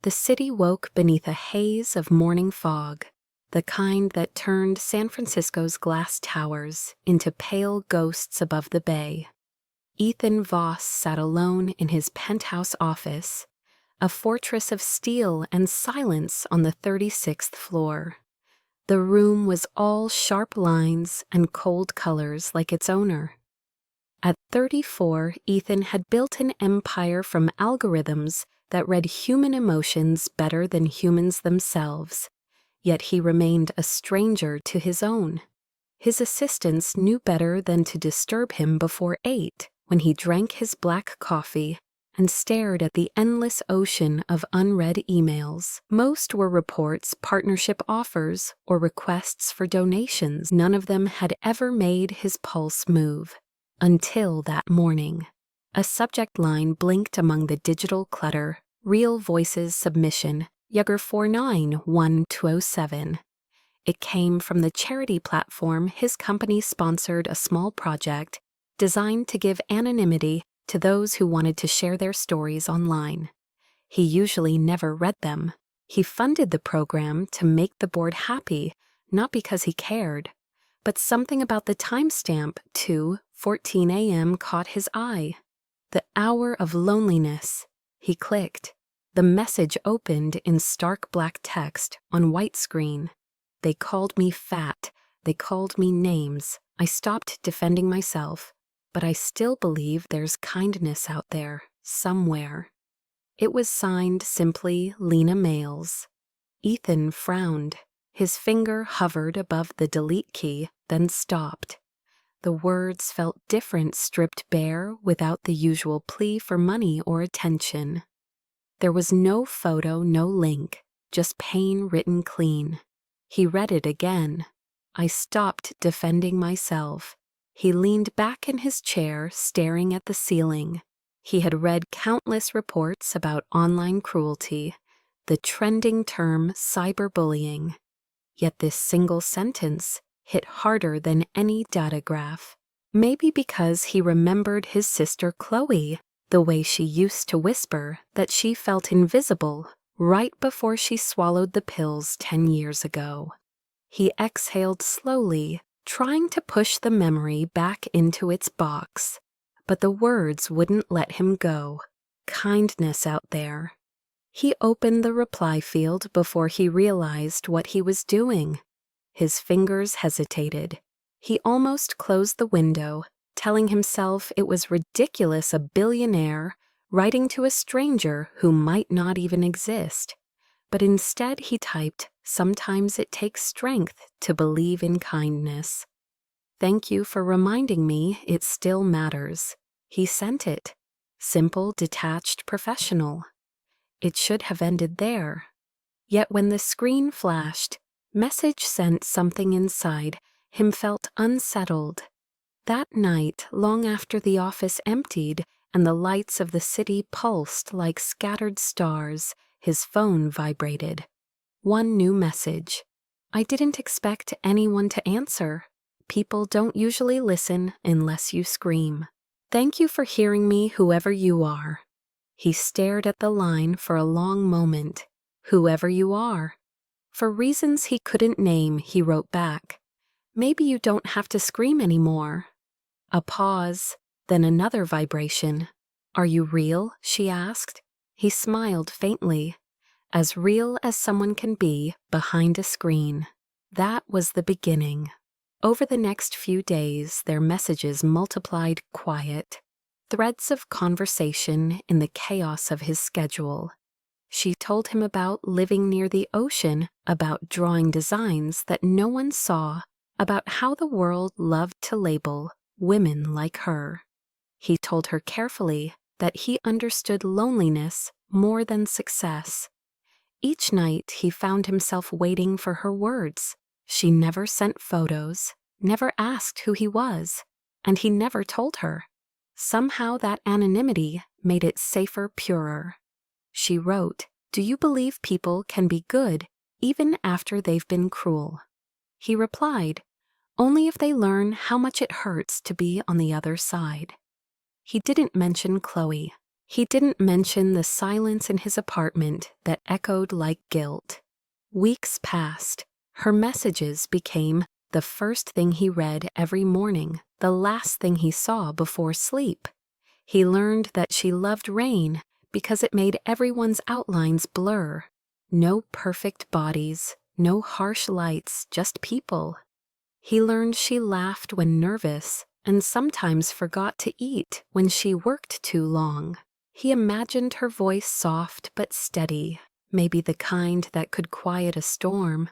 The city woke beneath a haze of morning fog, the kind that turned San Francisco's glass towers into pale ghosts above the bay. Ethan Voss sat alone in his penthouse office, a fortress of steel and silence on the 36th floor. The room was all sharp lines and cold colors like its owner. At 34, Ethan had built an empire from algorithms that read human emotions better than humans themselves, yet he remained a stranger to his own. His assistants knew better than to disturb him before 8 when he drank his black coffee and stared at the endless ocean of unread emails. Most were reports, partnership offers, or requests for donations. None of them had ever made his pulse move. Until that morning. A subject line blinked among the digital clutter. Real Voices submission, Yugger 491207. It came from the charity platform his company sponsored a small project designed to give anonymity to those who wanted to share their stories online. He usually never read them. He funded the program to make the board happy, not because he cared, but something about the timestamp 2:14 a.m. caught his eye. The hour of loneliness. He clicked. The message opened in stark black text on white screen. They called me fat. They called me names. I stopped defending myself, but I still believe there's kindness out there, somewhere. It was signed simply Lena Males. Ethan frowned. His finger hovered above the delete key, then stopped. The words felt different stripped bare without the usual plea for money or attention. There was no photo, no link, just pain written clean. He read it again. I stopped defending myself. He leaned back in his chair, staring at the ceiling. He had read countless reports about online cruelty, the trending term cyberbullying. Yet this single sentence hit harder than any data graph. Maybe because he remembered his sister Chloe, the way she used to whisper that she felt invisible right before she swallowed the pills 10 years ago. He exhaled slowly, trying to push the memory back into its box, but the words wouldn't let him go. Kindness out there. He opened the reply field before he realized what he was doing. His fingers hesitated. He almost closed the window, telling himself it was ridiculous a billionaire writing to a stranger who might not even exist. But instead he typed, "Sometimes it takes strength to believe in kindness." "Thank you for reminding me it still matters." He sent it. Simple, detached, professional. It should have ended there. Yet when the screen flashed, message sent something inside him felt unsettled. That night, long after the office emptied and the lights of the city pulsed like scattered stars, his phone vibrated. One new message. "I didn't expect anyone to answer. People don't usually listen unless you scream. Thank you for hearing me, whoever you are." He stared at the line for a long moment. "Whoever you are." For reasons he couldn't name, he wrote back, "Maybe you don't have to scream anymore." A pause, then another vibration. "Are you real?" she asked. He smiled faintly. As real as someone can be behind a screen. That was the beginning. Over the next few days, their messages multiplied quiet. Threads of conversation in the chaos of his schedule. She told him about living near the ocean, about drawing designs that no one saw, about how the world loved to label women like her. He told her carefully that he understood loneliness more than success. Each night he found himself waiting for her words. She never sent photos, never asked who he was, and he never told her. Somehow that anonymity made it safer, purer. She wrote, "Do you believe people can be good even after they've been cruel?" He replied, "Only if they learn how much it hurts to be on the other side." He didn't mention Chloe. He didn't mention the silence in his apartment that echoed like guilt. Weeks passed. Her messages became the first thing he read every morning, the last thing he saw before sleep. He learned that she loved rain because it made everyone's outlines blur. No perfect bodies, no harsh lights, just people. He learned she laughed when nervous and sometimes forgot to eat when she worked too long. He imagined her voice soft but steady, maybe the kind that could quiet a storm.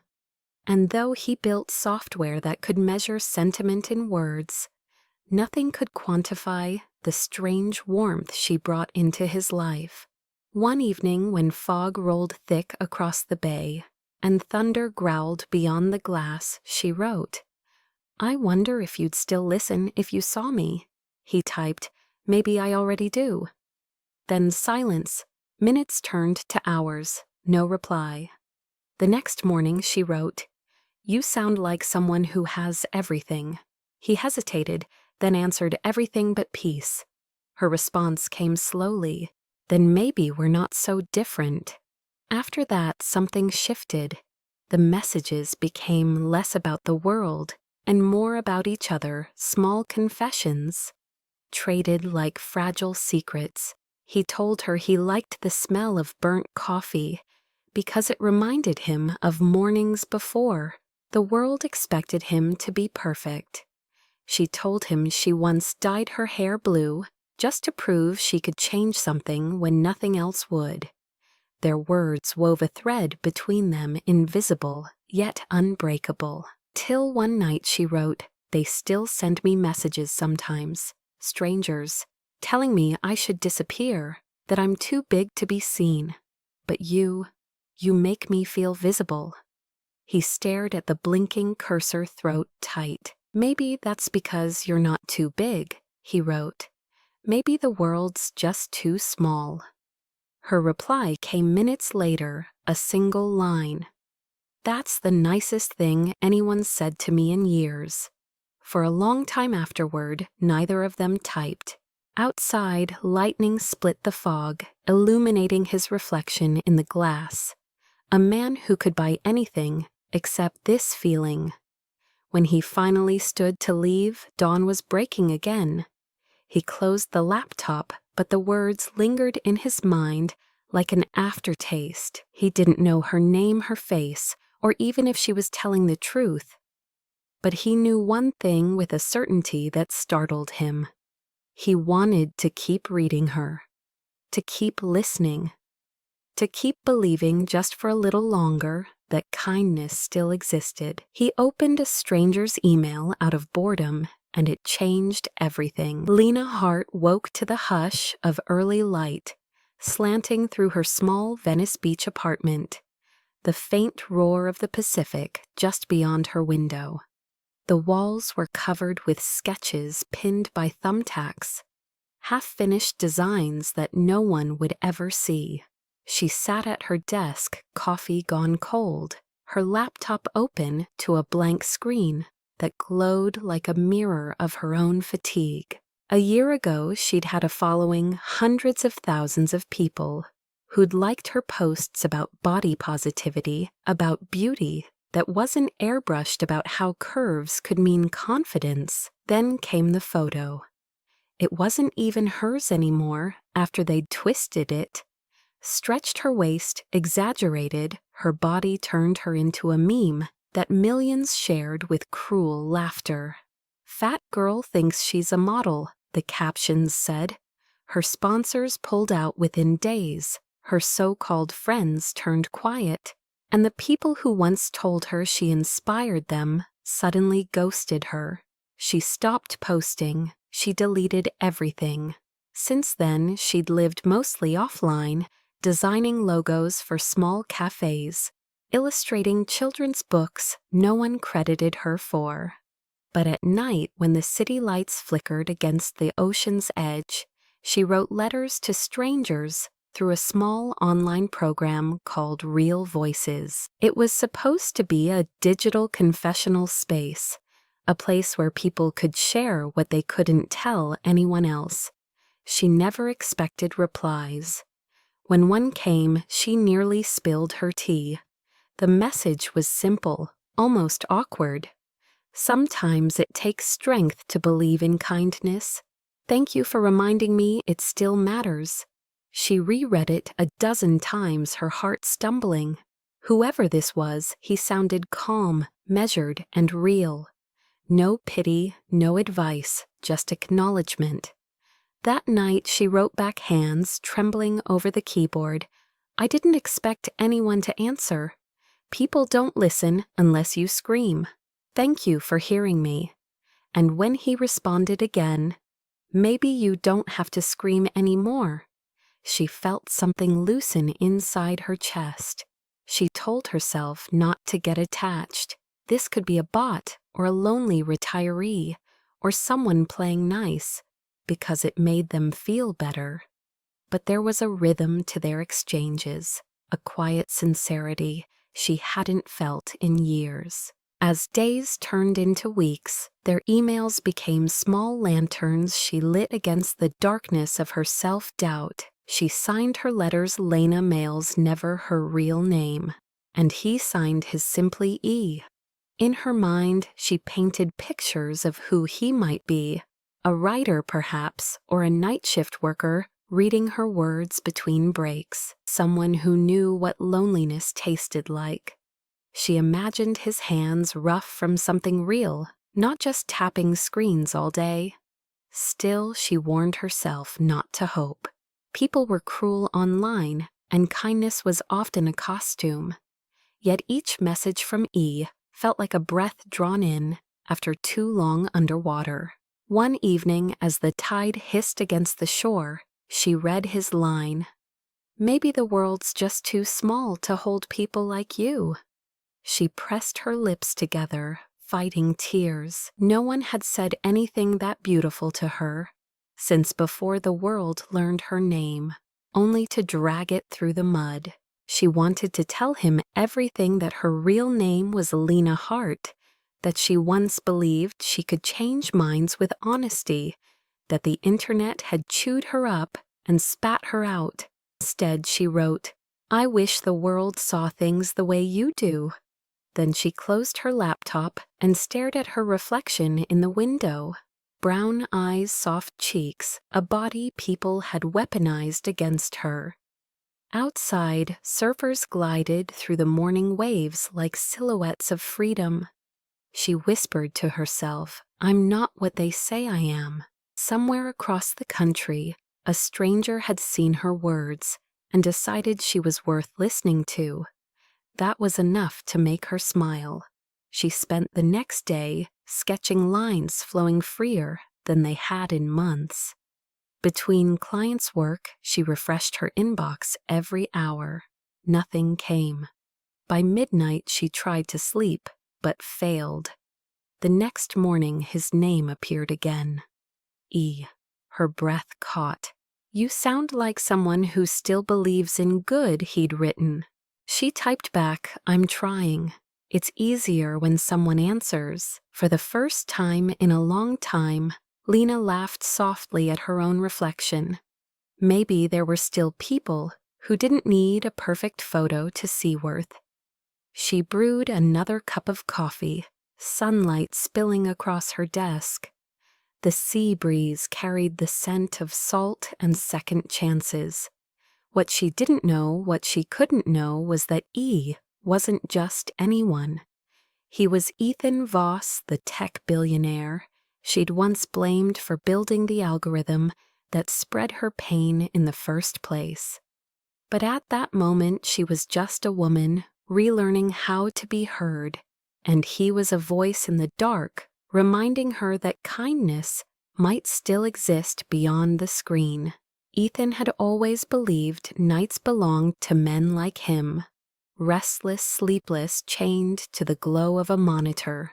And though he built software that could measure sentiment in words, nothing could quantify the strange warmth she brought into his life. One evening when fog rolled thick across the bay and thunder growled beyond the glass, she wrote, "I wonder if you'd still listen if you saw me." He typed, "Maybe I already do." Then silence. Minutes turned to hours. No reply. The next morning she wrote, "You sound like someone who has everything." He hesitated, then answered, "Everything but peace." Her response came slowly, "Then maybe we're not so different." After that, something shifted. The messages became less about the world and more about each other, small confessions, traded like fragile secrets. He told her he liked the smell of burnt coffee because it reminded him of mornings before. The world expected him to be perfect. She told him she once dyed her hair blue just to prove she could change something when nothing else would. Their words wove a thread between them, invisible yet unbreakable. Till one night she wrote, "They still send me messages sometimes, strangers, telling me I should disappear, that I'm too big to be seen. But you make me feel visible." He stared at the blinking cursor, throat tight. "Maybe that's because you're not too big," he wrote. "Maybe the world's just too small." Her reply came minutes later, a single line. "That's the nicest thing anyone's said to me in years." For a long time afterward, neither of them typed. Outside, lightning split the fog, illuminating his reflection in the glass. A man who could buy anything except this feeling. When he finally stood to leave, dawn was breaking again. He closed the laptop, but the words lingered in his mind like an aftertaste. He didn't know her name, her face, or even if she was telling the truth. But he knew one thing with a certainty that startled him. He wanted to keep reading her, to keep listening, to keep believing just for a little longer that kindness still existed. He opened a stranger's email out of boredom, and it changed everything. Lena Hart woke to the hush of early light, slanting through her small Venice Beach apartment, the faint roar of the Pacific just beyond her window. The walls were covered with sketches pinned by thumbtacks, half-finished designs that no one would ever see. She sat at her desk, coffee gone cold, her laptop open to a blank screen that glowed like a mirror of her own fatigue. A year ago, she'd had a following, hundreds of thousands of people who'd liked her posts about body positivity, about beauty that wasn't airbrushed, about how curves could mean confidence. Then came the photo. It wasn't even hers anymore after they'd twisted it, stretched her waist, exaggerated, her body turned her into a meme that millions shared with cruel laughter. "Fat girl thinks she's a model," the captions said. Her sponsors pulled out within days, her so-called friends turned quiet, and the people who once told her she inspired them suddenly ghosted her. She stopped posting, she deleted everything. Since then, she'd lived mostly offline, designing logos for small cafes, illustrating children's books no one credited her for. But at night, when the city lights flickered against the ocean's edge, she wrote letters to strangers through a small online program called Real Voices. It was supposed to be a digital confessional space, a place where people could share what they couldn't tell anyone else. She never expected replies. When one came, she nearly spilled her tea. The message was simple, almost awkward. Sometimes it takes strength to believe in kindness. Thank you for reminding me it still matters. She reread it a dozen times, her heart stumbling. Whoever this was, he sounded calm, measured, and real. No pity, no advice, just acknowledgement. That night she wrote back, hands trembling over the keyboard. I didn't expect anyone to answer. People don't listen unless you scream. Thank you for hearing me. And when he responded again, maybe you don't have to scream anymore. She felt something loosen inside her chest. She told herself not to get attached. This could be a bot or a lonely retiree or someone playing nice because it made them feel better. But there was a rhythm to their exchanges, a quiet sincerity she hadn't felt in years. As days turned into weeks, their emails became small lanterns she lit against the darkness of her self-doubt. She signed her letters Lena Mails, never her real name, and he signed his simply E. In her mind, she painted pictures of who he might be, a writer perhaps, or a night shift worker reading her words between breaks, someone who knew what loneliness tasted like. She imagined his hands rough from something real, not just tapping screens all day. Still, she warned herself not to hope. People were cruel online, and kindness was often a costume. Yet each message from E felt like a breath drawn in after too long underwater. One evening, as the tide hissed against the shore, she read his line, "Maybe the world's just too small to hold people like you." She pressed her lips together, fighting tears. No one had said anything that beautiful to her since before the world learned her name, only to drag it through the mud. She wanted to tell him everything, that her real name was Lena Hart, that she once believed she could change minds with honesty, that the internet had chewed her up and spat her out. Instead, she wrote, "I wish the world saw things the way you do." Then she closed her laptop and stared at her reflection in the window. Brown eyes, soft cheeks, a body people had weaponized against her. Outside, surfers glided through the morning waves like silhouettes of freedom. She whispered to herself, "I'm not what they say I am." Somewhere across the country, a stranger had seen her words and decided she was worth listening to. That was enough to make her smile. She spent the next day sketching lines flowing freer than they had in months. Between clients' work, she refreshed her inbox every hour. Nothing came. By midnight, she tried to sleep, but failed. The next morning, his name appeared again. E. Her breath caught. "You sound like someone who still believes in good," he'd written. She typed back, "I'm trying." It's easier when someone answers. For the first time in a long time, Lena laughed softly at her own reflection. Maybe there were still people who didn't need a perfect photo to see worth. She brewed another cup of coffee, sunlight spilling across her desk. The sea breeze carried the scent of salt and second chances. What she didn't know, what she couldn't know, was that E wasn't just anyone. He was Ethan Voss, the tech billionaire she'd once blamed for building the algorithm that spread her pain in the first place. But at that moment, she was just a woman, relearning how to be heard, and he was a voice in the dark, reminding her that kindness might still exist beyond the screen. Ethan had always believed nights belonged to men like him, restless, sleepless, chained to the glow of a monitor.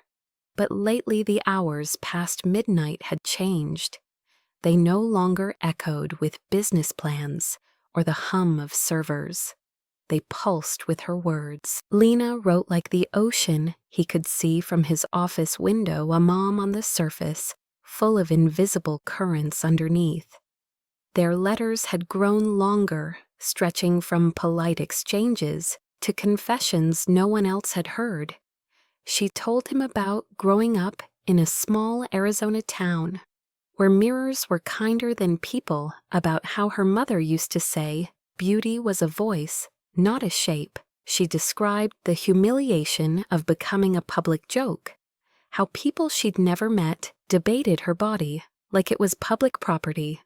But lately the hours past midnight had changed. They no longer echoed with business plans or the hum of servers. They pulsed with her words. Lena wrote like the ocean he could see from his office window, a mom on the surface, full of invisible currents underneath. Their letters had grown longer, stretching from polite exchanges to confessions no one else had heard. She told him about growing up in a small Arizona town where mirrors were kinder than people, about how her mother used to say beauty was a voice, not a shape. She described the humiliation of becoming a public joke, how people she'd never met debated her body like it was public property.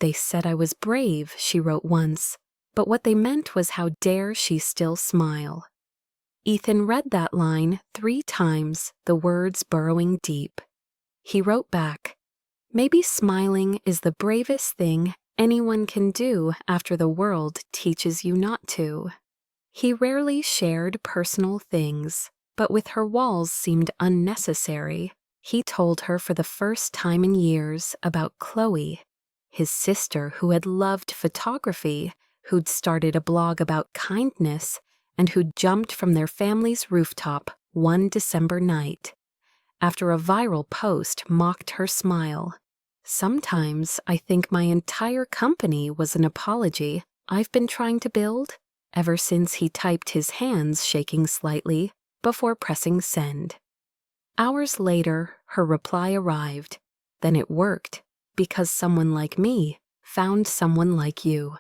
They said I was brave, she wrote once, but what they meant was how dare she still smile. Ethan read that line 3 times, the words burrowing deep. He wrote back, "Maybe smiling is the bravest thing anyone can do after the world teaches you not to." He rarely shared personal things, but with her walls seemed unnecessary. He told her for the first time in years about Chloe, his sister who had loved photography, who'd started a blog about kindness, and who'd jumped from their family's rooftop one December night after a viral post mocked her smile. "Sometimes I think my entire company was an apology I've been trying to build," ever since he typed, his hands shaking slightly before pressing send. Hours later, her reply arrived. "Then it worked, because someone like me found someone like you."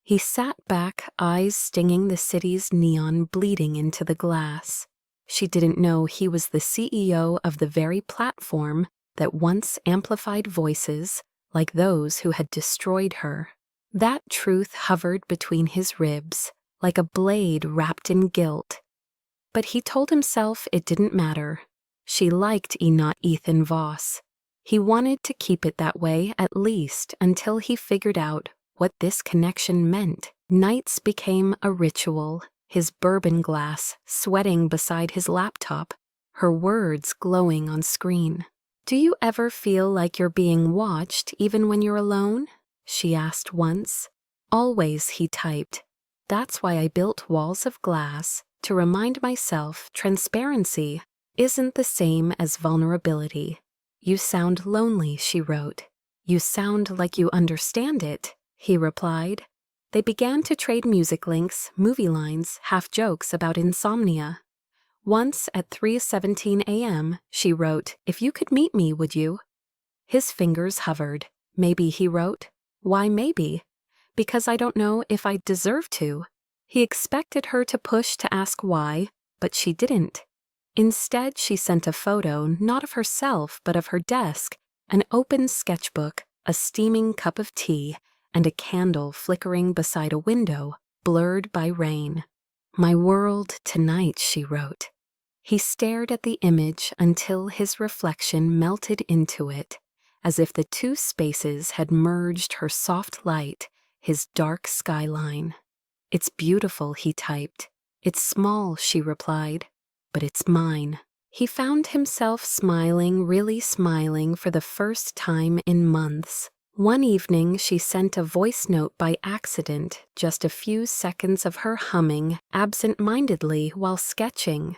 He sat back, eyes stinging the city's neon bleeding into the glass. She didn't know he was the CEO of the very platform that once amplified voices like those who had destroyed her. That truth hovered between his ribs, like a blade wrapped in guilt. But he told himself it didn't matter. She liked Ethan Voss. He wanted to keep it that way, at least until he figured out what this connection meant. Nights became a ritual, his bourbon glass sweating beside his laptop, her words glowing on screen. "Do you ever feel like you're being watched even when you're alone?" she asked once. "Always," he typed. "That's why I built walls of glass, to remind myself transparency isn't the same as vulnerability." "You sound lonely," she wrote. "You sound like you understand it," he replied. They began to trade music links, movie lines, half jokes about insomnia. Once at 3:17 a.m., she wrote, "If you could meet me, would you?" His fingers hovered. "Maybe," he wrote. "Why maybe?" "Because I don't know if I deserve to." He expected her to push to ask why, but she didn't. Instead, she sent a photo, not of herself, but of her desk, an open sketchbook, a steaming cup of tea, and a candle flickering beside a window, blurred by rain. "My world tonight," she wrote. He stared at the image until his reflection melted into it, as if the two spaces had merged, her soft light, his dark skyline. "It's beautiful," he typed. "It's small," she replied, "but it's mine." He found himself smiling, really smiling, for the first time in months. One evening, she sent a voice note by accident, just a few seconds of her humming absent-mindedly while sketching.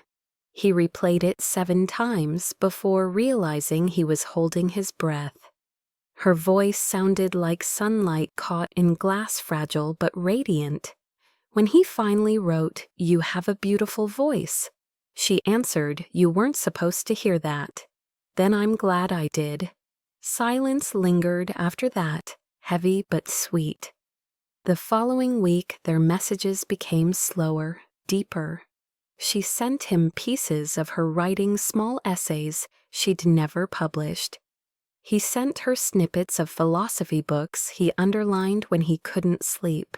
He replayed it 7 times before realizing he was holding his breath. Her voice sounded like sunlight caught in glass, fragile but radiant. When he finally wrote, "You have a beautiful voice," she answered, "You weren't supposed to hear that." "Then I'm glad I did." Silence lingered after that, heavy but sweet. The following week, their messages became slower, deeper. She sent him pieces of her writing, small essays she'd never published. He sent her snippets of philosophy books he underlined when he couldn't sleep.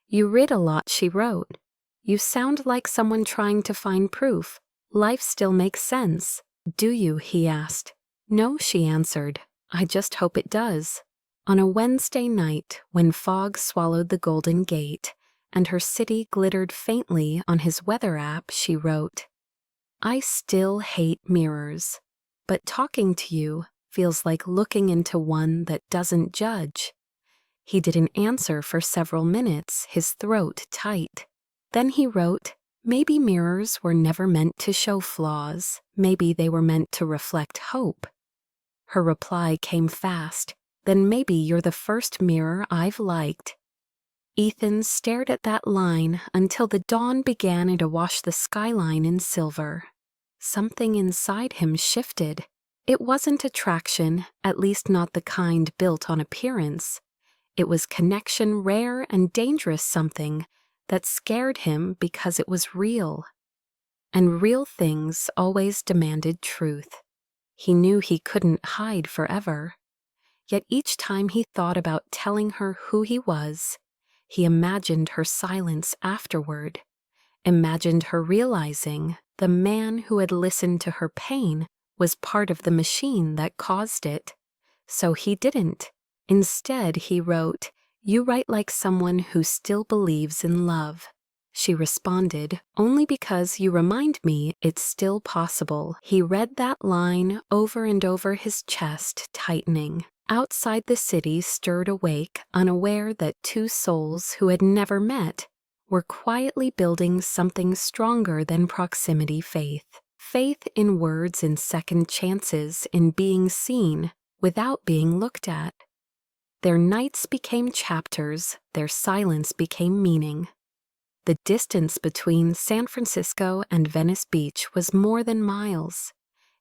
"You read a lot," she wrote. "You sound like someone trying to find proof. Life still makes sense." "Do you?" he asked. "No," she answered. "I just hope it does." On a Wednesday night, when fog swallowed the Golden Gate and her city glittered faintly on his weather app, she wrote, "I still hate mirrors, but talking to you feels like looking into one that doesn't judge." He didn't answer for several minutes, his throat tight. Then he wrote, "Maybe mirrors were never meant to show flaws. Maybe they were meant to reflect hope." Her reply came fast, then maybe you're the first mirror I've liked." Ethan stared at that line until the dawn began to wash the skyline in silver. Something inside him shifted. It wasn't attraction, at least not the kind built on appearance. It was connection, rare and dangerous, something that scared him because it was real. And real things always demanded truth. He knew he couldn't hide forever. Yet each time he thought about telling her who he was, he imagined her silence afterward, imagined her realizing the man who had listened to her pain was part of the machine that caused it. So he didn't. Instead, he wrote, "You write like someone who still believes in love." She responded, "Only because you remind me it's still possible." He read that line over and over, his chest tightening. Outside, the city stirred awake, unaware that two souls who had never met were quietly building something stronger than proximity: faith. Faith in words, in second chances, in being seen without being looked at. Their nights became chapters, their silence became meaning. The distance between San Francisco and Venice Beach was more than miles.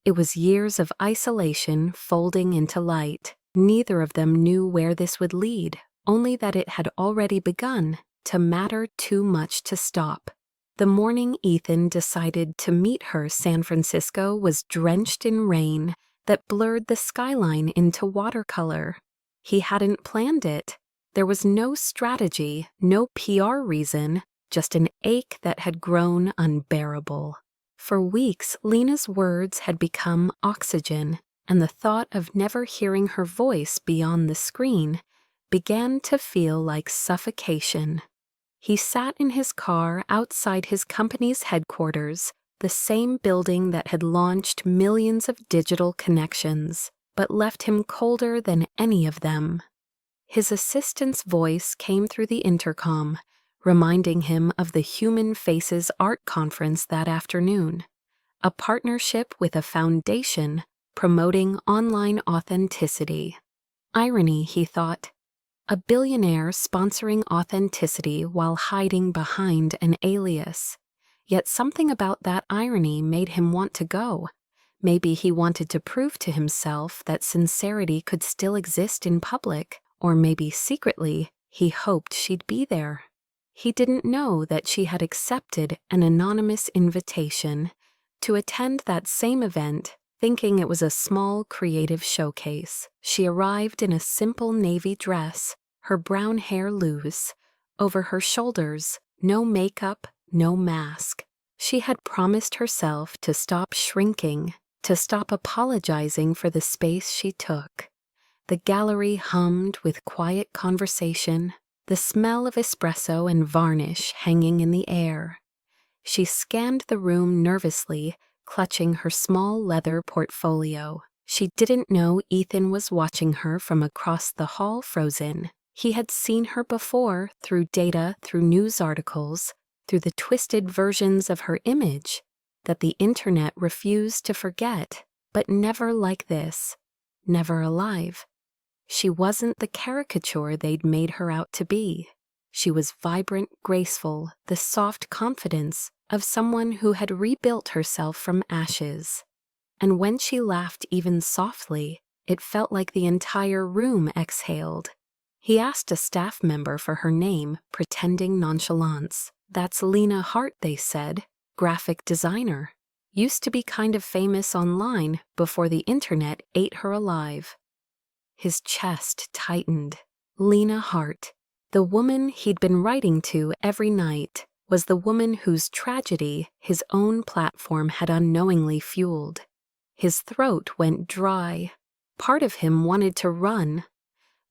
It was years of isolation folding into light. Neither of them knew where this would lead, only that it had already begun to matter too much to stop. The morning Ethan decided to meet her, San Francisco was drenched in rain that blurred the skyline into watercolor. He hadn't planned it. There was no strategy, no PR reason, just an ache that had grown unbearable. For weeks, Lena's words had become oxygen, and the thought of never hearing her voice beyond the screen began to feel like suffocation. He sat in his car outside his company's headquarters, the same building that had launched millions of digital connections, but left him colder than any of them. His assistant's voice came through the intercom, reminding him of the Human Faces art conference that afternoon, a partnership with a foundation promoting online authenticity. Irony, he thought. A billionaire sponsoring authenticity while hiding behind an alias. Yet something about that irony made him want to go. Maybe he wanted to prove to himself that sincerity could still exist in public, or maybe secretly he hoped she'd be there. He didn't know that she had accepted an anonymous invitation to attend that same event, thinking it was a small creative showcase. She arrived in a simple navy dress, her brown hair loose, over her shoulders, no makeup, no mask. She had promised herself to stop shrinking, to stop apologizing for the space she took. The gallery hummed with quiet conversation, the smell of espresso and varnish hanging in the air. She scanned the room nervously, clutching her small leather portfolio. She didn't know Ethan was watching her from across the hall, frozen. He had seen her before, through data, through news articles, through the twisted versions of her image that the internet refused to forget, but never like this, never alive. She wasn't the caricature they'd made her out to be. She was vibrant, graceful, the soft confidence of someone who had rebuilt herself from ashes. And when she laughed even softly, it felt like the entire room exhaled. He asked a staff member for her name, pretending nonchalance. "That's Lena Hart," they said, "graphic designer. Used to be kind of famous online before the internet ate her alive." His chest tightened. Lena Hart, the woman he'd been writing to every night, was the woman whose tragedy his own platform had unknowingly fueled. His throat went dry. Part of him wanted to run,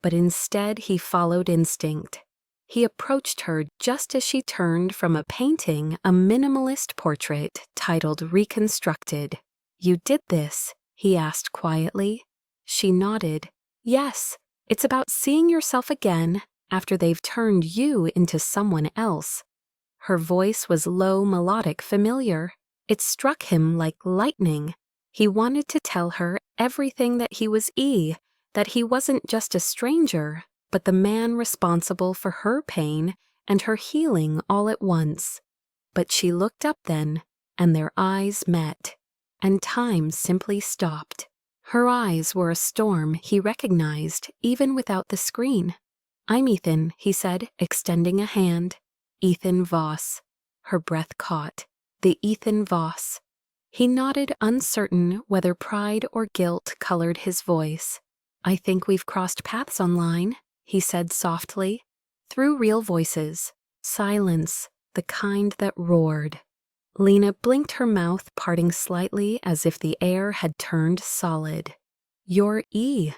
but instead he followed instinct. He approached her just as she turned from a painting, a minimalist portrait titled Reconstructed. "You did this?" he asked quietly. She nodded. "Yes, it's about seeing yourself again after they've turned you into someone else." Her voice was low, melodic, familiar. It struck him like lightning. He wanted to tell her everything that he was that he wasn't just a stranger, but the man responsible for her pain and her healing all at once. But she looked up then, and their eyes met, and time simply stopped. Her eyes were a storm he recognized even without the screen. "I'm Ethan," he said, extending a hand. "Ethan Voss." Her breath caught. The Ethan Voss. He nodded, uncertain whether pride or guilt colored his voice. "I think we've crossed paths online," he said softly. Through real voices. Silence, the kind that roared. Lena blinked, her mouth parting slightly as if the air had turned solid. "You're E,"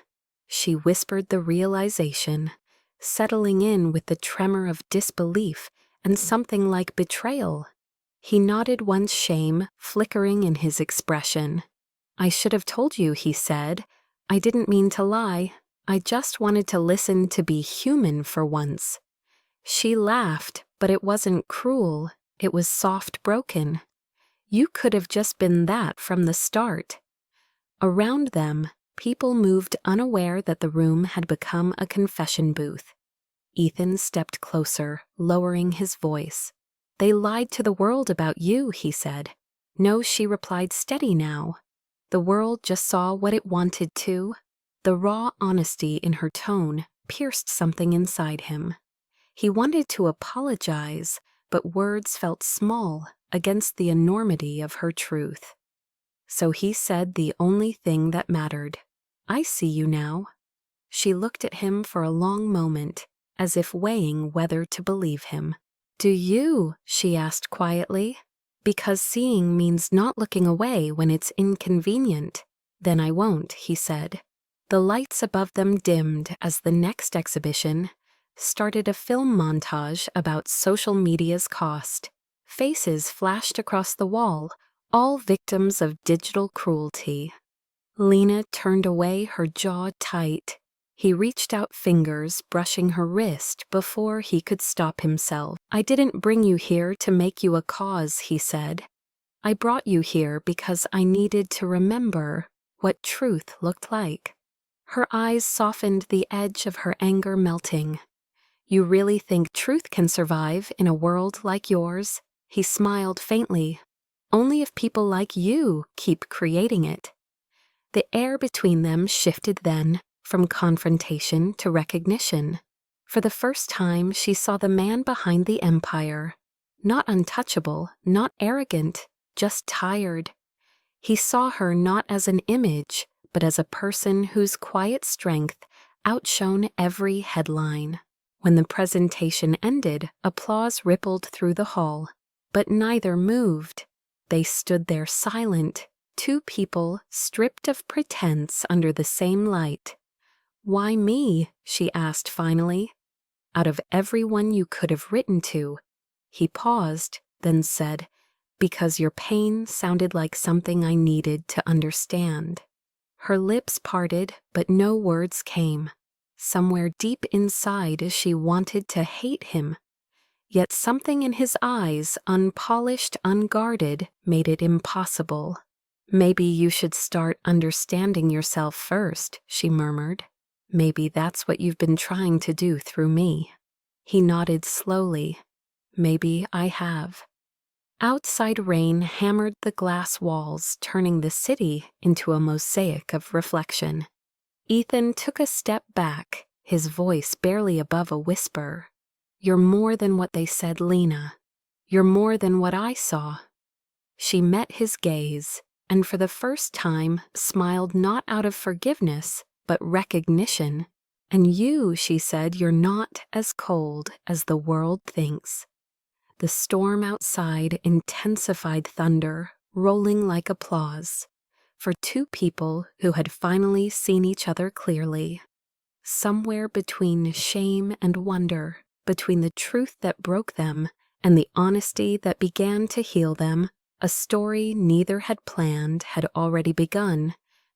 she whispered, the realization settling in with the tremor of disbelief and something like betrayal. He nodded, once shame flickering in his expression. "I should have told you," he said. "I didn't mean to lie. I just wanted to listen, to be human for once." She laughed, but it wasn't cruel. It was soft, broken. "You could have just been that from the start." Around them, people moved, unaware that the room had become a confession booth. Ethan stepped closer, lowering his voice. "They lied to the world about you," he said. "No," she replied, steady now. "The world just saw what it wanted to." The raw honesty in her tone pierced something inside him. He wanted to apologize, but words felt small against the enormity of her truth. So he said the only thing that mattered. "I see you now." She looked at him for a long moment, as if weighing whether to believe him. "Do you?" she asked quietly. "Because seeing means not looking away when it's inconvenient." "Then I won't," he said. The lights above them dimmed as the next exhibition started, a film montage about social media's cost. Faces flashed across the wall, all victims of digital cruelty. Lena turned away, her jaw tight. He reached out, fingers brushing her wrist before he could stop himself. "I didn't bring you here to make you a cause," he said. "I brought you here because I needed to remember what truth looked like." Her eyes softened, the edge of her anger melting. "You really think truth can survive in a world like yours?" He smiled faintly. "Only if people like you keep creating it." The air between them shifted then, from confrontation to recognition. For the first time, she saw the man behind the empire. Not untouchable, not arrogant, just tired. He saw her not as an image, but as a person whose quiet strength outshone every headline. When the presentation ended, applause rippled through the hall, but neither moved. They stood there silent, two people stripped of pretense under the same light. "Why me?" she asked finally. "Out of everyone you could have written to." He paused, then said, "Because your pain sounded like something I needed to understand." Her lips parted, but no words came. Somewhere deep inside, she wanted to hate him. Yet something in his eyes, unpolished, unguarded, made it impossible. "Maybe you should start understanding yourself first," she murmured. "Maybe that's what you've been trying to do through me." He nodded slowly. "Maybe I have." Outside, rain hammered the glass walls, turning the city into a mosaic of reflection. Ethan took a step back, his voice barely above a whisper. "You're more than what they said, Lena. You're more than what I saw." She met his gaze, and for the first time smiled, not out of forgiveness, but recognition. "And you," she said, "you're not as cold as the world thinks." The storm outside intensified, thunder rolling like applause, for two people who had finally seen each other clearly. Somewhere between shame and wonder, between the truth that broke them and the honesty that began to heal them, a story neither had planned had already begun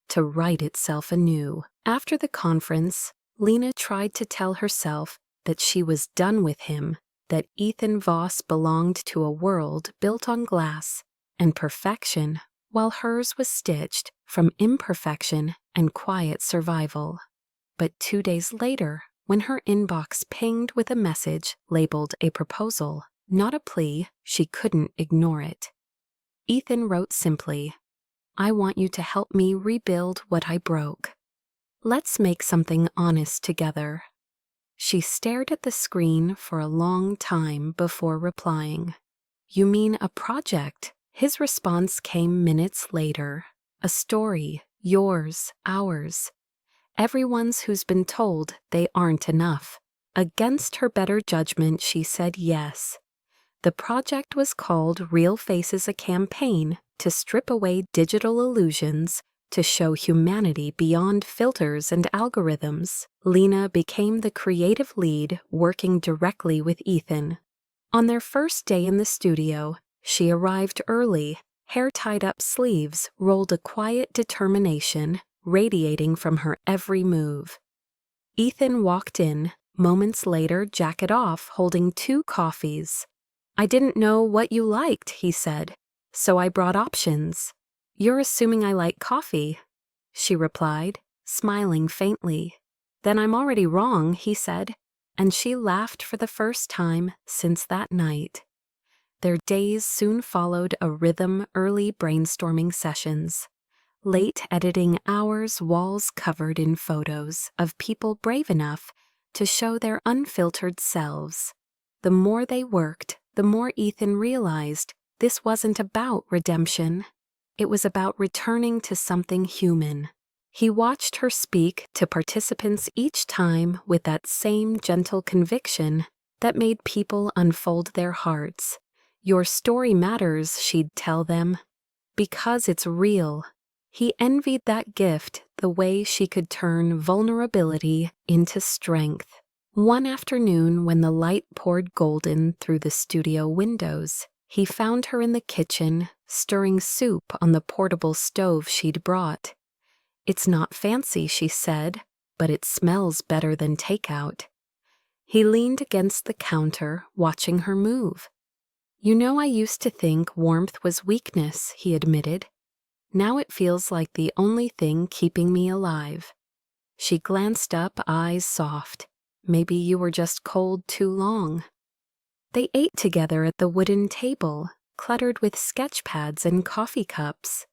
to write itself anew. After the conference, Lena tried to tell herself that she was done with him, that Ethan Voss belonged to a world built on glass and perfection, while hers was stitched from imperfection and quiet survival. But 2 days later, when her inbox pinged with a message labeled a proposal, not a plea, she couldn't ignore it. Ethan wrote simply, "I want you to help me rebuild what I broke. Let's make something honest together." She stared at the screen for a long time before replying. "You mean a project?" His response came minutes later. "A story, yours, ours. Everyone's who's been told they aren't enough." Against her better judgment, she said yes. The project was called Real Faces, a campaign to strip away digital illusions to show humanity beyond filters and algorithms. Lena became the creative lead, working directly with Ethan. On their first day in the studio, she arrived early, hair tied up sleeves rolled a quiet determination radiating from her every move. Ethan walked in, moments later, jacket off, holding 2 coffees. "I didn't know what you liked," he said, "so I brought options." "You're assuming I like coffee," she replied, smiling faintly. "Then I'm already wrong," he said, and she laughed for the first time since that night. Their days soon followed a rhythm, early brainstorming sessions, late editing hours, walls covered in photos of people brave enough to show their unfiltered selves. The more they worked, the more Ethan realized this wasn't about redemption. It was about returning to something human. He watched her speak to participants each time with that same gentle conviction that made people unfold their hearts. "Your story matters," she'd tell them, "because it's real." He envied that gift, the way she could turn vulnerability into strength. One afternoon, when the light poured golden through the studio windows, he found her in the kitchen, stirring soup on the portable stove she'd brought. "It's not fancy," she said, "but it smells better than takeout." He leaned against the counter, watching her move. "You know, I used to think warmth was weakness," he admitted. "Now it feels like the only thing keeping me alive." She glanced up, eyes soft. "Maybe you were just cold too long." They ate together at the wooden table, cluttered with sketch pads and coffee cups,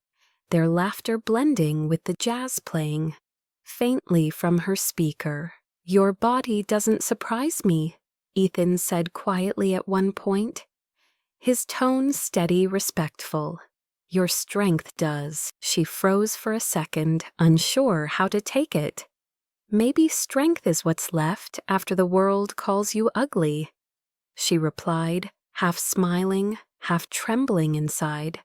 their laughter blending with the jazz playing faintly from her speaker. "Your body doesn't surprise me," Ethan said quietly at one point, his tone steady, respectful. "Your strength does." She froze for a second, unsure how to take it. "Maybe strength is what's left after the world calls you ugly," she replied, half smiling, half trembling inside.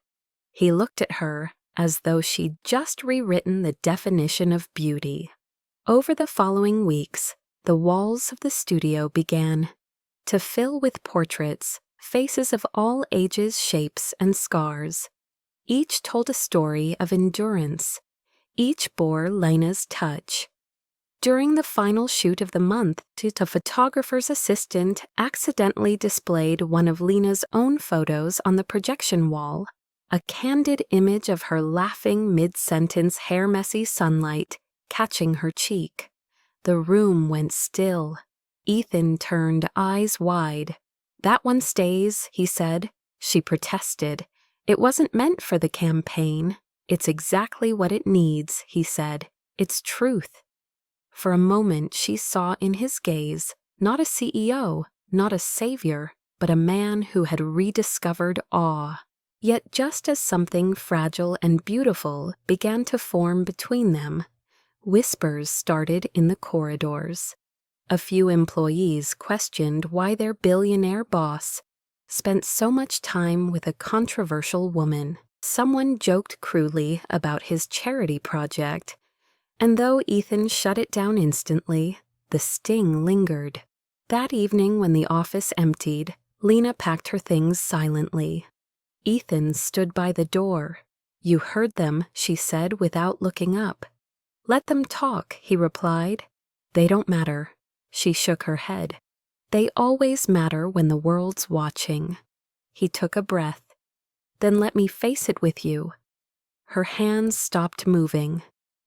He looked at her as though she'd just rewritten the definition of beauty. Over the following weeks, the walls of the studio began to fill with portraits, faces of all ages, shapes, and scars. Each told a story of endurance. Each bore Lena's touch. During the final shoot of the month, the photographer's assistant accidentally displayed one of Lena's own photos on the projection wall, a candid image of her laughing mid-sentence, hair messy sunlight catching her cheek. The room went still. Ethan turned, eyes wide. "That one stays," he said. She protested. "It wasn't meant for the campaign." "It's exactly what it needs," he said. "It's truth." For a moment she saw in his gaze not a CEO, not a savior, but a man who had rediscovered awe. Yet just as something fragile and beautiful began to form between them, whispers started in the corridors. A few employees questioned why their billionaire boss spent so much time with a controversial woman. Someone joked cruelly about his charity project, and though Ethan shut it down instantly, the sting lingered. That evening, when the office emptied, Lena packed her things silently. Ethan stood by the door. "You heard them," she said without looking up. "Let them talk," he replied. "They don't matter." She shook her head. "They always matter when the world's watching." He took a breath. "Then let me face it with you." Her hands stopped moving.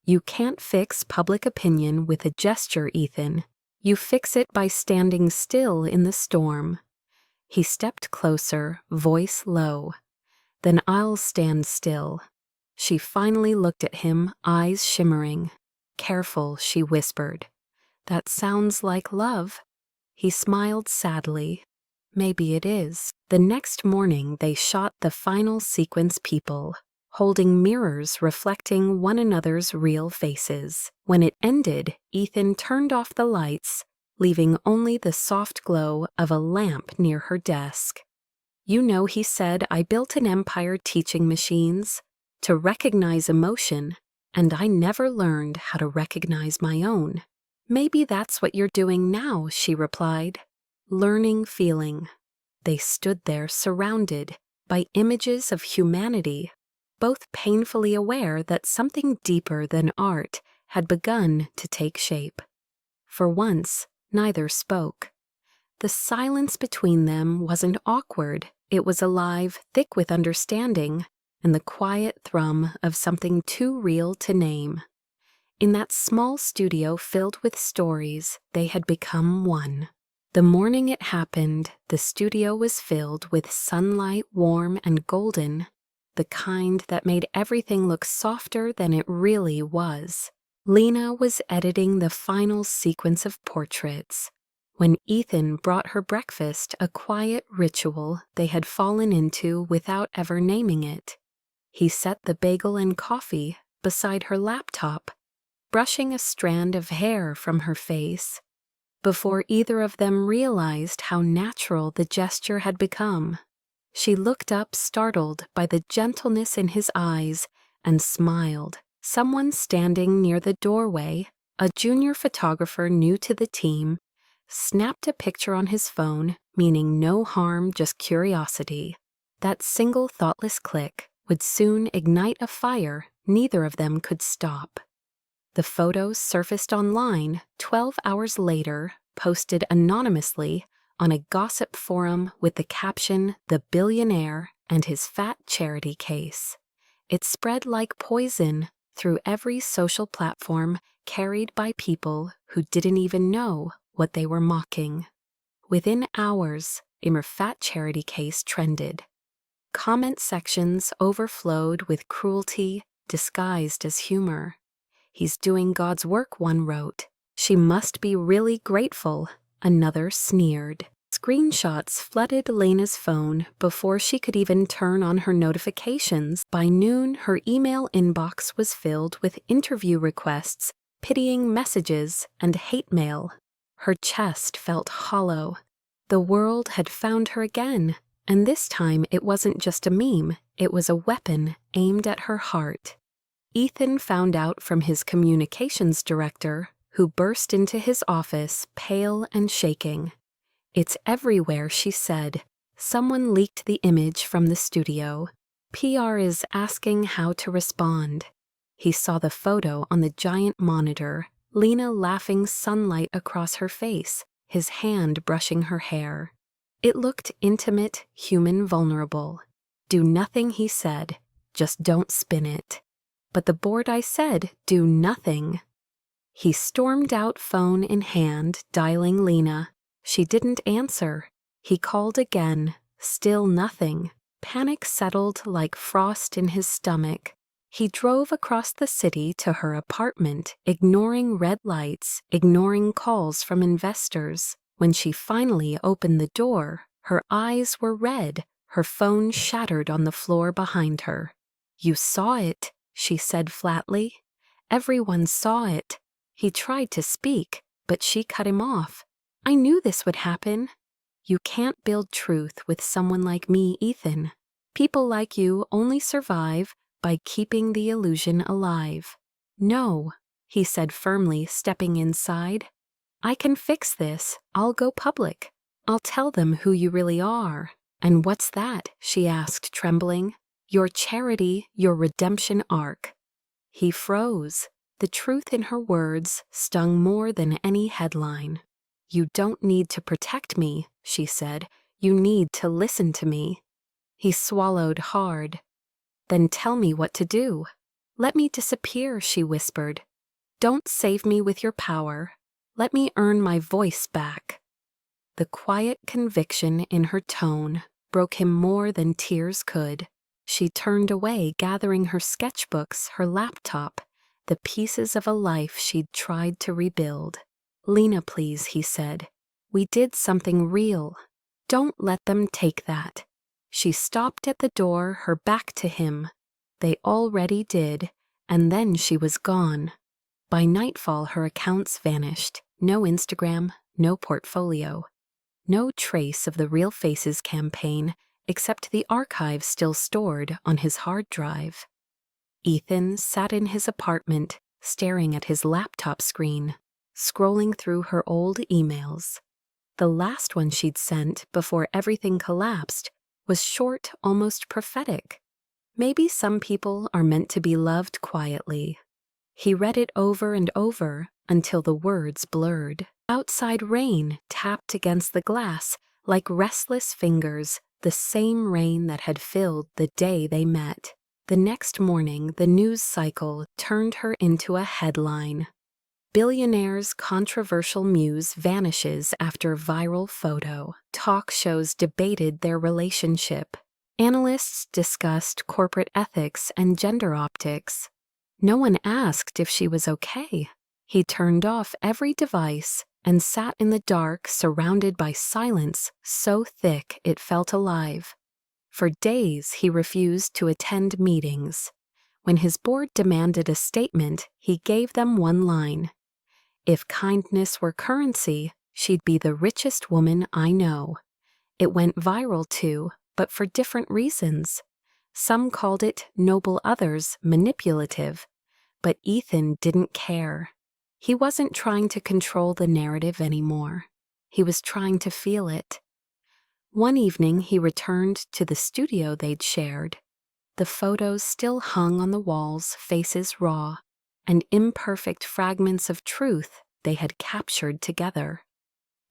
You can't fix public opinion with a gesture, Ethan. You fix it by standing still in the storm. He stepped closer, voice low. Then I'll stand still. She finally looked at him, eyes shimmering. Careful, she whispered. That sounds like love. He smiled sadly. Maybe it is. The next morning they shot the final sequence, people holding mirrors reflecting one another's real faces. When it ended, Ethan turned off the lights, leaving only the soft glow of a lamp near her desk. You know, he said, I built an empire teaching machines to recognize emotion, and I never learned how to recognize my own. Maybe that's what you're doing now, she replied. Learning feeling. They stood there surrounded by images of humanity, both painfully aware that something deeper than art had begun to take shape. For once, neither spoke. The silence between them wasn't awkward. It was alive, thick with understanding, and the quiet thrum of something too real to name. In that small studio filled with stories, they had become one. The morning it happened, the studio was filled with sunlight, warm and golden, the kind that made everything look softer than it really was. Lena was editing the final sequence of portraits when Ethan brought her breakfast, a quiet ritual they had fallen into without ever naming it. He set the bagel and coffee beside her laptop, brushing a strand of hair from her face, before either of them realized how natural the gesture had become. She looked up, startled by the gentleness in his eyes, and smiled. Someone standing near the doorway, a junior photographer new to the team, snapped a picture on his phone, meaning no harm, just curiosity. That single thoughtless click would soon ignite a fire neither of them could stop. The photos surfaced online 12 hours later, posted anonymously on a gossip forum with the caption, "The Billionaire and His Fat Charity Case." It spread like poison through every social platform, carried by people who didn't even know what they were mocking. Within hours, her fat charity case trended. Comment sections overflowed with cruelty disguised as humor. "He's doing God's work," one wrote. "She must be really grateful," another sneered. Screenshots flooded Lena's phone before she could even turn on her notifications. By noon, her email inbox was filled with interview requests, pitying messages, and hate mail. Her chest felt hollow. The world had found her again, and this time it wasn't just a meme, it was a weapon aimed at her heart. Ethan found out from his communications director, who burst into his office, pale and shaking. "It's everywhere," she said. "Someone leaked the image from the studio. PR is asking how to respond." He saw the photo on the giant monitor, Lena laughing, sunlight across her face, his hand brushing her hair. It looked intimate, human, vulnerable. "Do nothing," he said. "Just don't spin it." "But the board," I said. "Do nothing." He stormed out, phone in hand, dialing Lena. She didn't answer. He called again. Still nothing. Panic settled like frost in his stomach. He drove across the city to her apartment, ignoring red lights, ignoring calls from investors. When she finally opened the door, her eyes were red, her phone shattered on the floor behind her. "You saw it," she said flatly. "Everyone saw it." He tried to speak, but she cut him off. "I knew this would happen." "You can't build truth with someone like me, Ethan. People like you only survive by keeping the illusion alive." "No," he said firmly, stepping inside. "I can fix this. I'll go public. I'll tell them who you really are." "And what's that?" she asked, trembling. "Your charity, your redemption arc." He froze. The truth in her words stung more than any headline. "You don't need to protect me," she said. "You need to listen to me." He swallowed hard. "Then tell me what to do." "Let me disappear," she whispered. "Don't save me with your power. Let me earn my voice back." The quiet conviction in her tone broke him more than tears could. She turned away, gathering her sketchbooks, her laptop, the pieces of a life she'd tried to rebuild. "Lena, please," he said. "We did something real. Don't let them take that." She stopped at the door, her back to him. They already did, and then she was gone. By nightfall, her accounts vanished. No Instagram, no portfolio. No trace of the Real Faces campaign, except the archive still stored on his hard drive. Ethan sat in his apartment, staring at his laptop screen, scrolling through her old emails. The last one she'd sent before everything collapsed was short, almost prophetic. Maybe some people are meant to be loved quietly. He read it over and over until the words blurred. Outside rain tapped against the glass like restless fingers, the same rain that had filled the day they met. The next morning, the news cycle turned her into a headline. Billionaire's controversial muse vanishes after viral photo. Talk shows debated their relationship. Analysts discussed corporate ethics and gender optics. No one asked if she was okay. He turned off every device and sat in the dark, surrounded by silence so thick it felt alive. For days, he refused to attend meetings. When his board demanded a statement, he gave them one line: "If kindness were currency, she'd be the richest woman I know." It went viral too, but for different reasons. Some called it noble, others manipulative. But Ethan didn't care. He wasn't trying to control the narrative anymore. He was trying to feel it. One evening, he returned to the studio they'd shared. The photos still hung on the walls, faces raw, and imperfect fragments of truth they had captured together.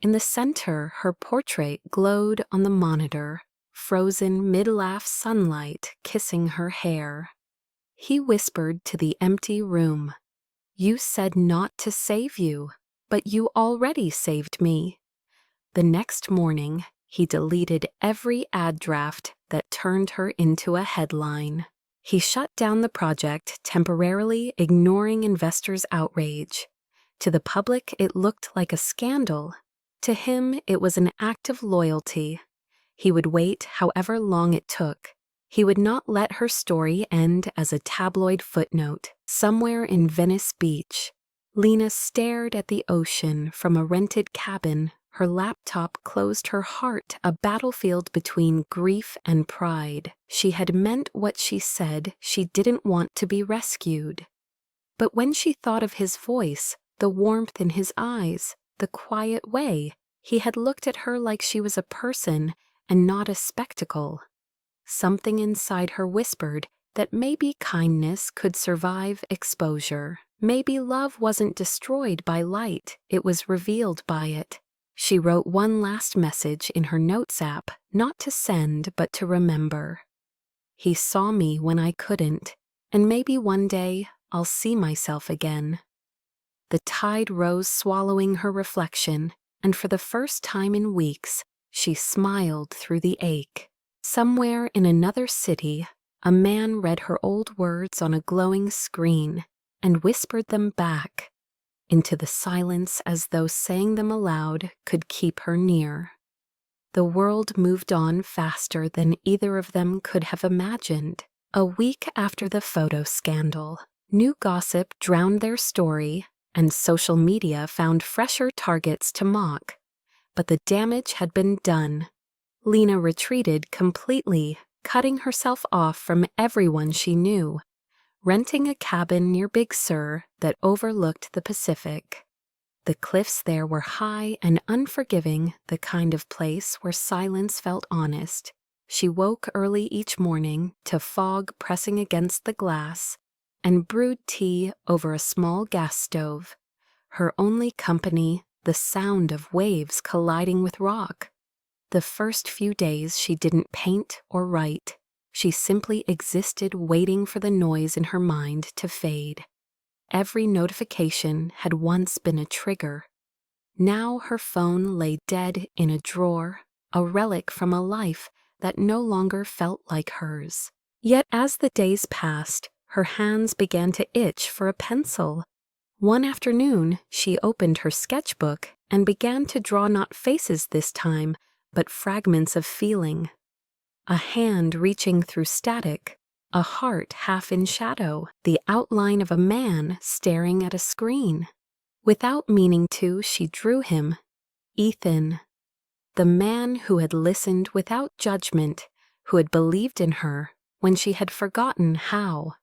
In the center, her portrait glowed on the monitor, frozen mid-laugh sunlight kissing her hair. He whispered to the empty room, "You said not to save you, but you already saved me." The next morning, he deleted every ad draft that turned her into a headline. He shut down the project, temporarily ignoring investors' outrage. To the public, it looked like a scandal. To him, it was an act of loyalty. He would wait however long it took. He would not let her story end as a tabloid footnote somewhere in Venice Beach. Lena stared at the ocean from a rented cabin. Her laptop closed her heart, a battlefield between grief and pride. She had meant what she said. She didn't want to be rescued. But when she thought of his voice, the warmth in his eyes, the quiet way he had looked at her like she was a person and not a spectacle, something inside her whispered that maybe kindness could survive exposure. Maybe love wasn't destroyed by light, it was revealed by it. She wrote one last message in her notes app, not to send, but to remember. "He saw me when I couldn't, and maybe one day I'll see myself again." The tide rose, swallowing her reflection, and for the first time in weeks, she smiled through the ache. Somewhere in another city, a man read her old words on a glowing screen and whispered them back into the silence as though saying them aloud could keep her near. The world moved on faster than either of them could have imagined. A week after the photo scandal, new gossip drowned their story, and social media found fresher targets to mock. But the damage had been done. Lena retreated completely, cutting herself off from everyone she knew, renting a cabin near Big Sur that overlooked the Pacific. The cliffs there were high and unforgiving, the kind of place where silence felt honest. She woke early each morning to fog pressing against the glass and brewed tea over a small gas stove. Her only company, the sound of waves colliding with rock. The first few days she didn't paint or write. She simply existed, waiting for the noise in her mind to fade. Every notification had once been a trigger. Now her phone lay dead in a drawer, a relic from a life that no longer felt like hers. Yet as the days passed, her hands began to itch for a pencil. One afternoon, she opened her sketchbook and began to draw not faces this time, but fragments of feeling. A hand reaching through static, a heart half in shadow, the outline of a man staring at a screen. Without meaning to, she drew him. Ethan. The man who had listened without judgment, who had believed in her when she had forgotten how.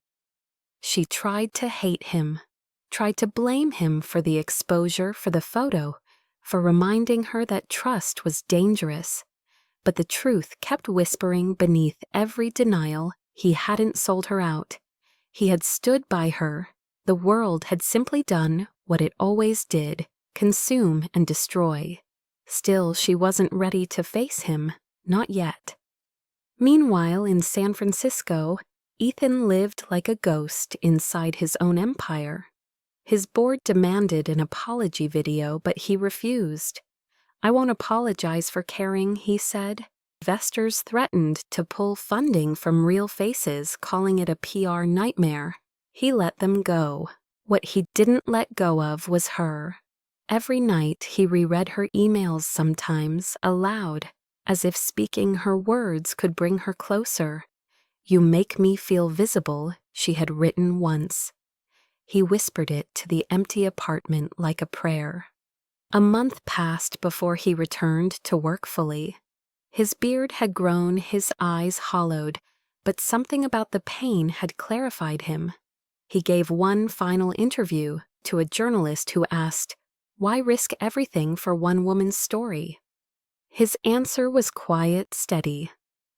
She tried to hate him, tried to blame him for the exposure, for the photo, for reminding her that trust was dangerous. But the truth kept whispering beneath every denial. He hadn't sold her out. He had stood by her. The world had simply done what it always did, consume and destroy. Still, she wasn't ready to face him, not yet. Meanwhile, in San Francisco, Ethan lived like a ghost inside his own empire. His board demanded an apology video, but he refused. "I won't apologize for caring," he said. Investors threatened to pull funding from Real Faces, calling it a PR nightmare. He let them go. What he didn't let go of was her. Every night he reread her emails, sometimes aloud, as if speaking her words could bring her closer. "You make me feel visible," she had written once. He whispered it to the empty apartment like a prayer. A month passed before he returned to work fully. His beard had grown, his eyes hollowed, but something about the pain had clarified him. He gave one final interview to a journalist who asked, "Why risk everything for one woman's story?" His answer was quiet, steady,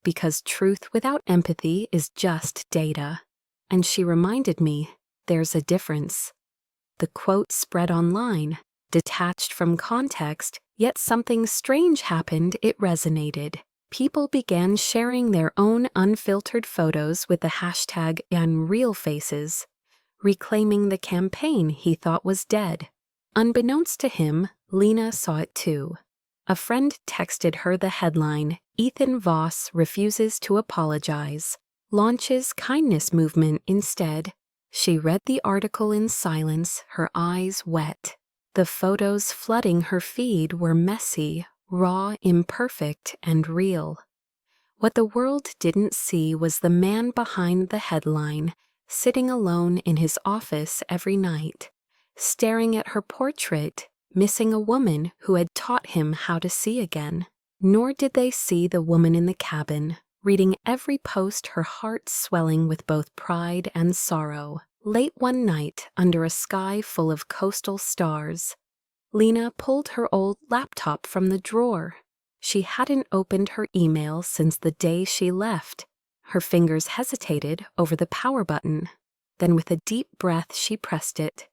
"Because truth without empathy is just data." And she reminded me, there's a difference. The quote spread online, detached from context, yet something strange happened. It resonated. People began sharing their own unfiltered photos with the hashtag #UnRealFaces, reclaiming the campaign he thought was dead. Unbeknownst to him, Lena saw it too. A friend texted her the headline, "Ethan Voss refuses to apologize, launches kindness movement instead." She read the article in silence, her eyes wet. The photos flooding her feed were messy, raw, imperfect, and real. What the world didn't see was the man behind the headline, sitting alone in his office every night, staring at her portrait, missing a woman who had taught him how to see again. Nor did they see the woman in the cabin, reading every post, her heart swelling with both pride and sorrow. Late one night, under a sky full of coastal stars, Lena pulled her old laptop from the drawer. She hadn't opened her email since the day she left. Her fingers hesitated over the power button. Then with a deep breath, she pressed it.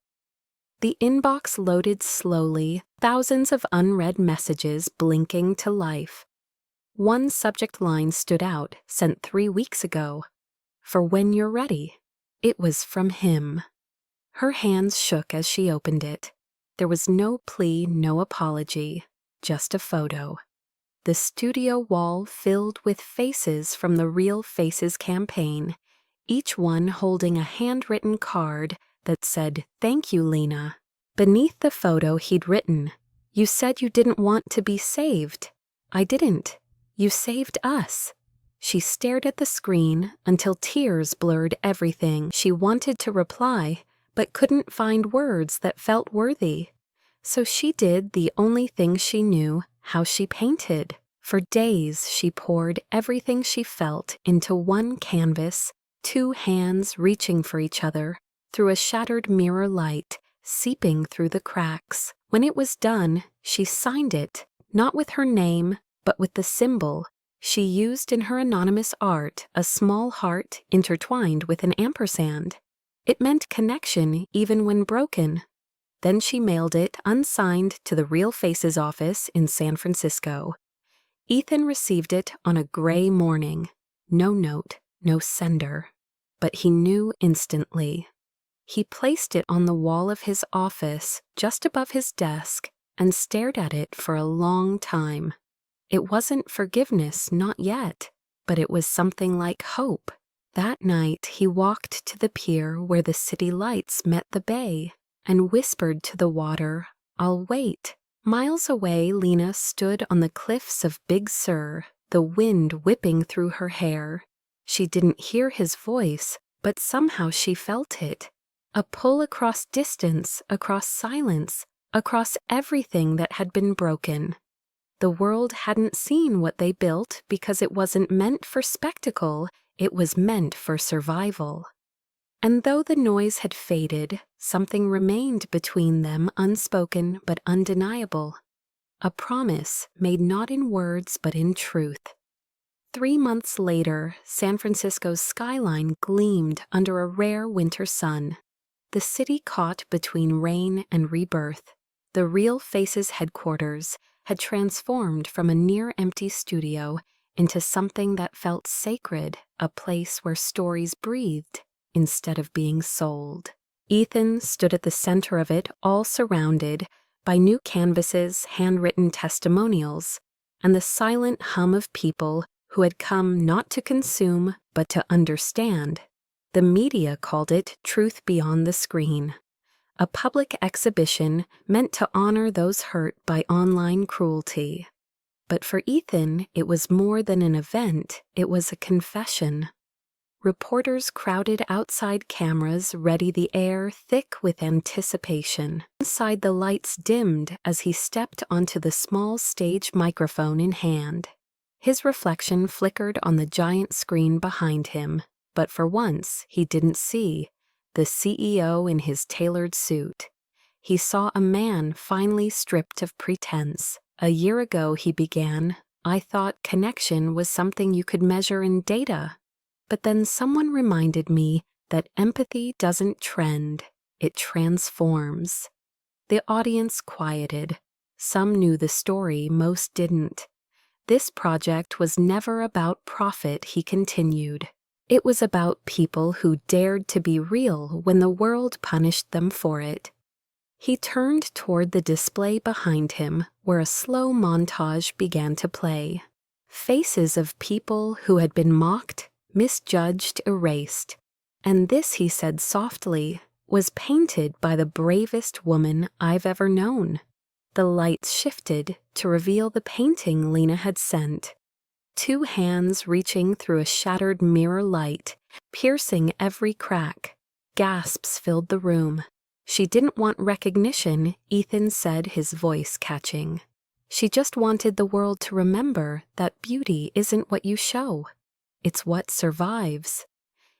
The inbox loaded slowly, thousands of unread messages blinking to life. One subject line stood out, sent 3 weeks ago. "For when you're ready." It was from him. Her hands shook as she opened it. There was no plea, no apology, just a photo. The studio wall filled with faces from the Real Faces campaign, each one holding a handwritten card that said, "Thank you, Lena." Beneath the photo he'd written, "You said you didn't want to be saved." "I didn't. You saved us." She stared at the screen until tears blurred everything. She wanted to reply, but couldn't find words that felt worthy. So she did the only thing she knew, how she painted. For days she poured everything she felt into one canvas, 2 hands reaching for each other, through a shattered mirror light, seeping through the cracks. When it was done, she signed it, not with her name, but with the symbol she used in her anonymous art, a small heart intertwined with an ampersand. It meant connection even when broken. Then she mailed it unsigned to the Real Faces office in San Francisco. Ethan received it on a gray morning. No note, no sender. But he knew instantly. He placed it on the wall of his office, just above his desk, and stared at it for a long time. It wasn't forgiveness, not yet, but it was something like hope. That night, he walked to the pier where the city lights met the bay and whispered to the water, "I'll wait." Miles away, Lena stood on the cliffs of Big Sur, the wind whipping through her hair. She didn't hear his voice, but somehow she felt it. A pull across distance, across silence, across everything that had been broken. The world hadn't seen what they built because it wasn't meant for spectacle, it was meant for survival. And though the noise had faded, something remained between them, unspoken but undeniable. A promise made not in words but in truth. 3 months later, San Francisco's skyline gleamed under a rare winter sun. The city caught between rain and rebirth. The Real Faces headquarters had transformed from a near-empty studio into something that felt sacred, a place where stories breathed instead of being sold. Ethan stood at the center of it, all surrounded by new canvases, handwritten testimonials, and the silent hum of people who had come not to consume but to understand. The media called it Truth Beyond the Screen, a public exhibition meant to honor those hurt by online cruelty. But for Ethan, it was more than an event, it was a confession. Reporters crowded outside cameras, ready, the air thick with anticipation. Inside, the lights dimmed as he stepped onto the small stage, microphone in hand. His reflection flickered on the giant screen behind him, but for once he didn't see the CEO in his tailored suit. He saw a man finally stripped of pretense. "A year ago," he began, "I thought connection was something you could measure in data. But then someone reminded me that empathy doesn't trend, it transforms." The audience quieted. Some knew the story, most didn't. This project was never about profit, he continued. It was about people who dared to be real when the world punished them for it. He turned toward the display behind him, where a slow montage began to play. Faces of people who had been mocked, misjudged, erased. "And this," he said softly, "was painted by the bravest woman I've ever known." The lights shifted to reveal the painting Lena had sent. 2 hands reaching through a shattered mirror light, piercing every crack. Gasps filled the room. "She didn't want recognition," Ethan said, his voice catching. "She just wanted the world to remember that beauty isn't what you show. It's what survives."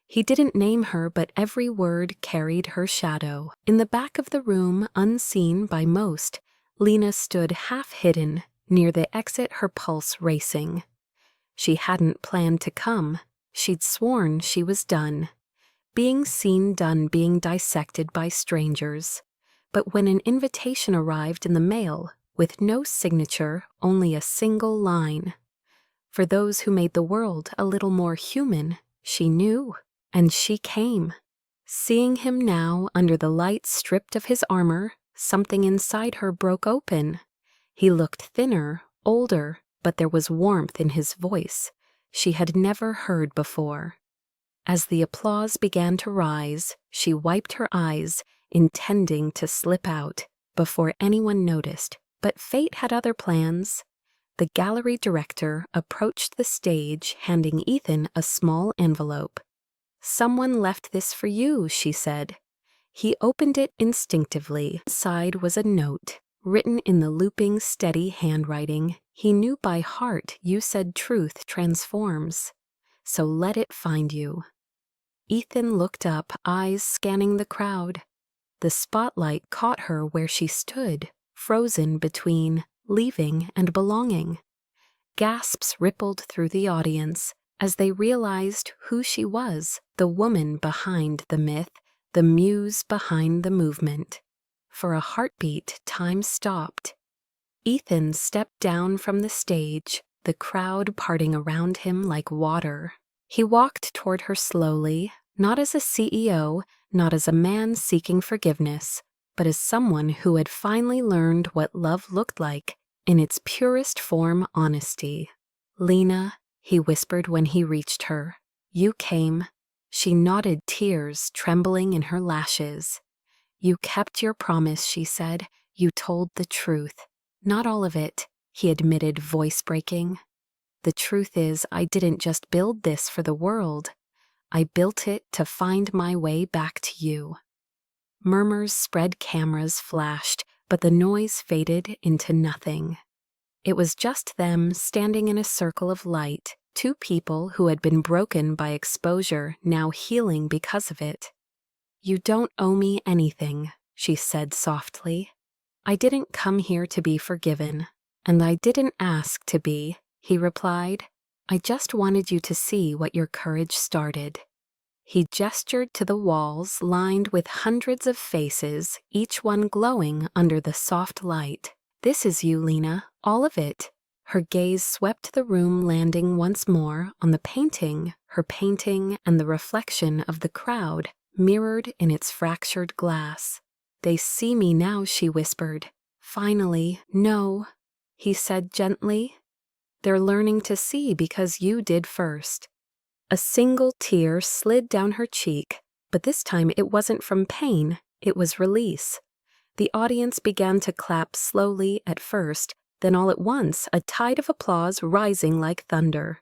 He didn't name her, but every word carried her shadow. In the back of the room, unseen by most, Lena stood half-hidden, near the exit, her pulse racing. She hadn't planned to come. She'd sworn she was done. Being seen, done, being dissected by strangers. But when an invitation arrived in the mail, with no signature, only a single line. For those who made the world a little more human, she knew, and she came. Seeing him now, under the light, stripped of his armor, something inside her broke open. He looked thinner, older, but there was warmth in his voice she had never heard before. As the applause began to rise, she wiped her eyes, intending to slip out before anyone noticed. But fate had other plans. The gallery director approached the stage, handing Ethan a small envelope. "Someone left this for you," she said. He opened it instinctively. Inside was a note, written in the looping, steady handwriting he knew by heart. "You said truth transforms, so let it find you." Ethan looked up, eyes scanning the crowd. The spotlight caught her where she stood, frozen between leaving and belonging. Gasps rippled through the audience as they realized who she was, the woman behind the myth, the muse behind the movement. For a heartbeat, time stopped. Ethan stepped down from the stage, the crowd parting around him like water. He walked toward her slowly, not as a CEO, not as a man seeking forgiveness, but as someone who had finally learned what love looked like in its purest form, honesty. "Lena," he whispered when he reached her. "You came." She nodded, tears trembling in her lashes. "You kept your promise," she said. "You told the truth." "Not all of it," he admitted, voice breaking. "The truth is, I didn't just build this for the world. I built it to find my way back to you." Murmurs spread, cameras flashed, but the noise faded into nothing. It was just them standing in a circle of light, two people who had been broken by exposure, now healing because of it. "You don't owe me anything," she said softly. "I didn't come here to be forgiven, and I didn't ask to be," he replied. "I just wanted you to see what your courage started." He gestured to the walls lined with hundreds of faces, each one glowing under the soft light. "This is you, Lena, all of it." Her gaze swept the room, landing once more on the painting, her painting, and the reflection of the crowd, mirrored in its fractured glass. "They see me now," she whispered. "Finally." "No," he said gently. "They're learning to see because you did first." A single tear slid down her cheek, but this time it wasn't from pain, it was release. The audience began to clap slowly at first, then all at once a tide of applause rising like thunder.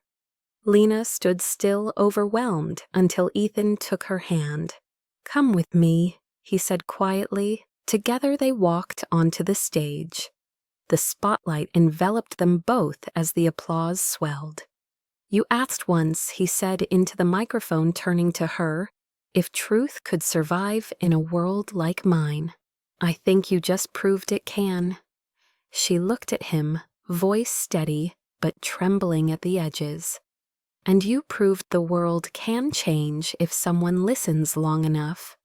Lena stood still, overwhelmed, until Ethan took her hand. "Come with me," he said quietly. Together they walked onto the stage. The spotlight enveloped them both as the applause swelled. "You asked once," he said into the microphone, turning to her, "if truth could survive in a world like mine. I think you just proved it can." She looked at him, voice steady, but trembling at the edges. "And you proved the world can change if someone listens long enough."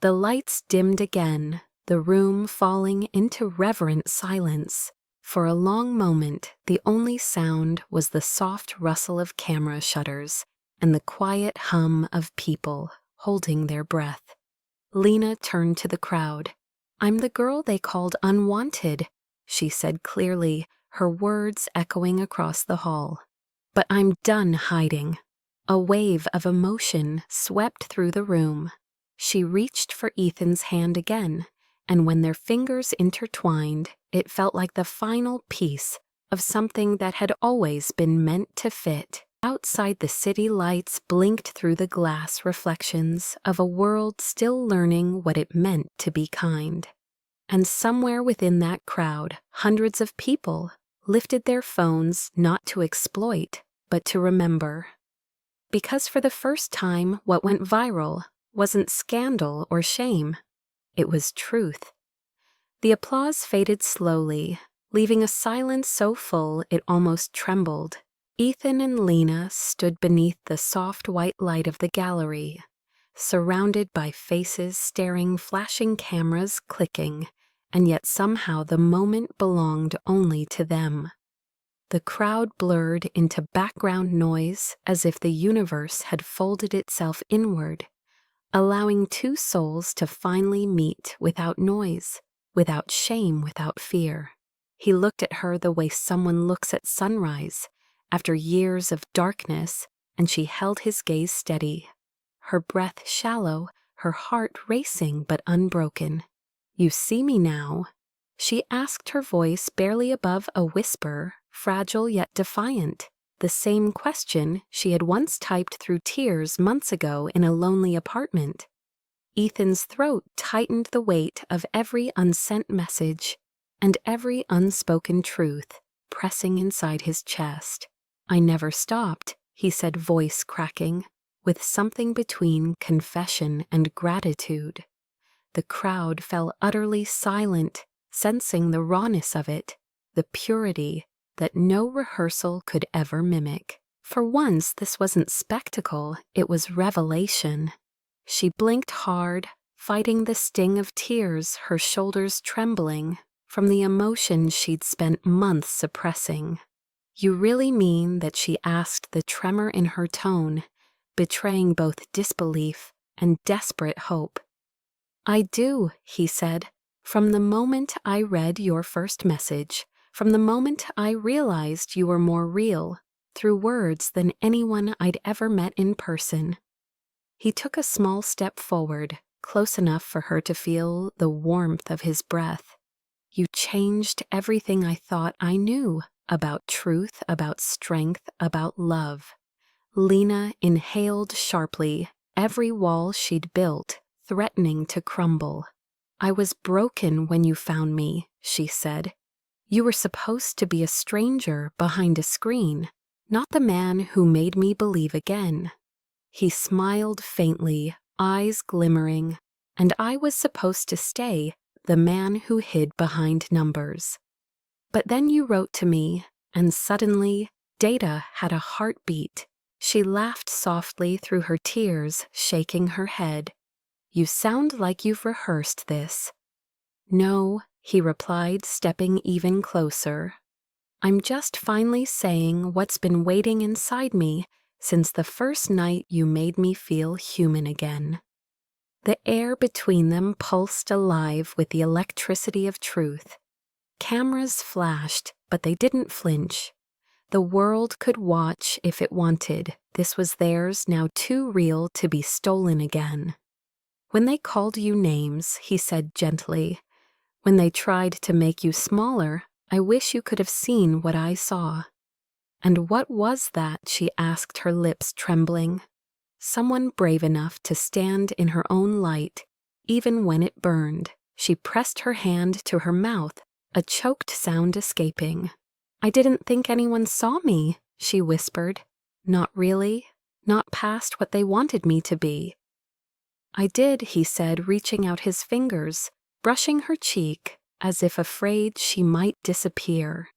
The lights dimmed again, the room falling into reverent silence. For a long moment, the only sound was the soft rustle of camera shutters and the quiet hum of people holding their breath. Lena turned to the crowd. "I'm the girl they called Unwanted," she said clearly, her words echoing across the hall. "But I'm done hiding." A wave of emotion swept through the room. She reached for Ethan's hand again, and when their fingers intertwined, it felt like the final piece of something that had always been meant to fit. Outside, the city lights blinked through the glass reflections of a world still learning what it meant to be kind. And somewhere within that crowd, hundreds of people lifted their phones not to exploit, but to remember. Because for the first time, what went viral wasn't scandal or shame. It was truth. The applause faded slowly, leaving a silence so full it almost trembled. Ethan and Lena stood beneath the soft white light of the gallery, surrounded by faces staring, flashing cameras clicking, and yet somehow the moment belonged only to them. The crowd blurred into background noise as if the universe had folded itself inward, allowing two souls to finally meet without noise, without shame, without fear. He looked at her the way someone looks at sunrise after years of darkness, and she held his gaze steady, her breath shallow, her heart racing but unbroken. "You see me now?" she asked, her voice barely above a whisper, fragile yet defiant. The same question she had once typed through tears months ago in a lonely apartment. Ethan's throat tightened, the weight of every unsent message and every unspoken truth pressing inside his chest. "I never stopped," he said, voice cracking, with something between confession and gratitude. The crowd fell utterly silent, sensing the rawness of it, the purity that no rehearsal could ever mimic. For once, this wasn't spectacle, it was revelation. She blinked hard, fighting the sting of tears, her shoulders trembling from the emotion she'd spent months suppressing. You really mean that? She asked, the tremor in her tone betraying both disbelief and desperate hope. I do, he said. From the moment I read your first message, from the moment I realized you were more real through words than anyone I'd ever met in person. He took a small step forward, close enough for her to feel the warmth of his breath. You changed everything I thought I knew about truth, about strength, about love. Lena inhaled sharply, every wall she'd built threatening to crumble. I was broken when you found me, she said. You were supposed to be a stranger behind a screen, not the man who made me believe again. He smiled faintly, eyes glimmering, and I was supposed to stay the man who hid behind numbers. But then you wrote to me, and suddenly, Data had a heartbeat. She laughed softly through her tears, shaking her head. You sound like you've rehearsed this. No, he replied, stepping even closer. I'm just finally saying what's been waiting inside me since the first night you made me feel human again. The air between them pulsed alive with the electricity of truth. Cameras flashed, but they didn't flinch. The world could watch if it wanted. This was theirs, now too real to be stolen again. When they called you names, he said gently, when they tried to make you smaller, I wish you could have seen what I saw. And what was that? She asked, her lips trembling. Someone brave enough to stand in her own light, even when it burned. She pressed her hand to her mouth, a choked sound escaping. I didn't think anyone saw me, she whispered. Not really, not past what they wanted me to be. I did, he said, reaching out his fingers, brushing her cheek, as if afraid she might disappear.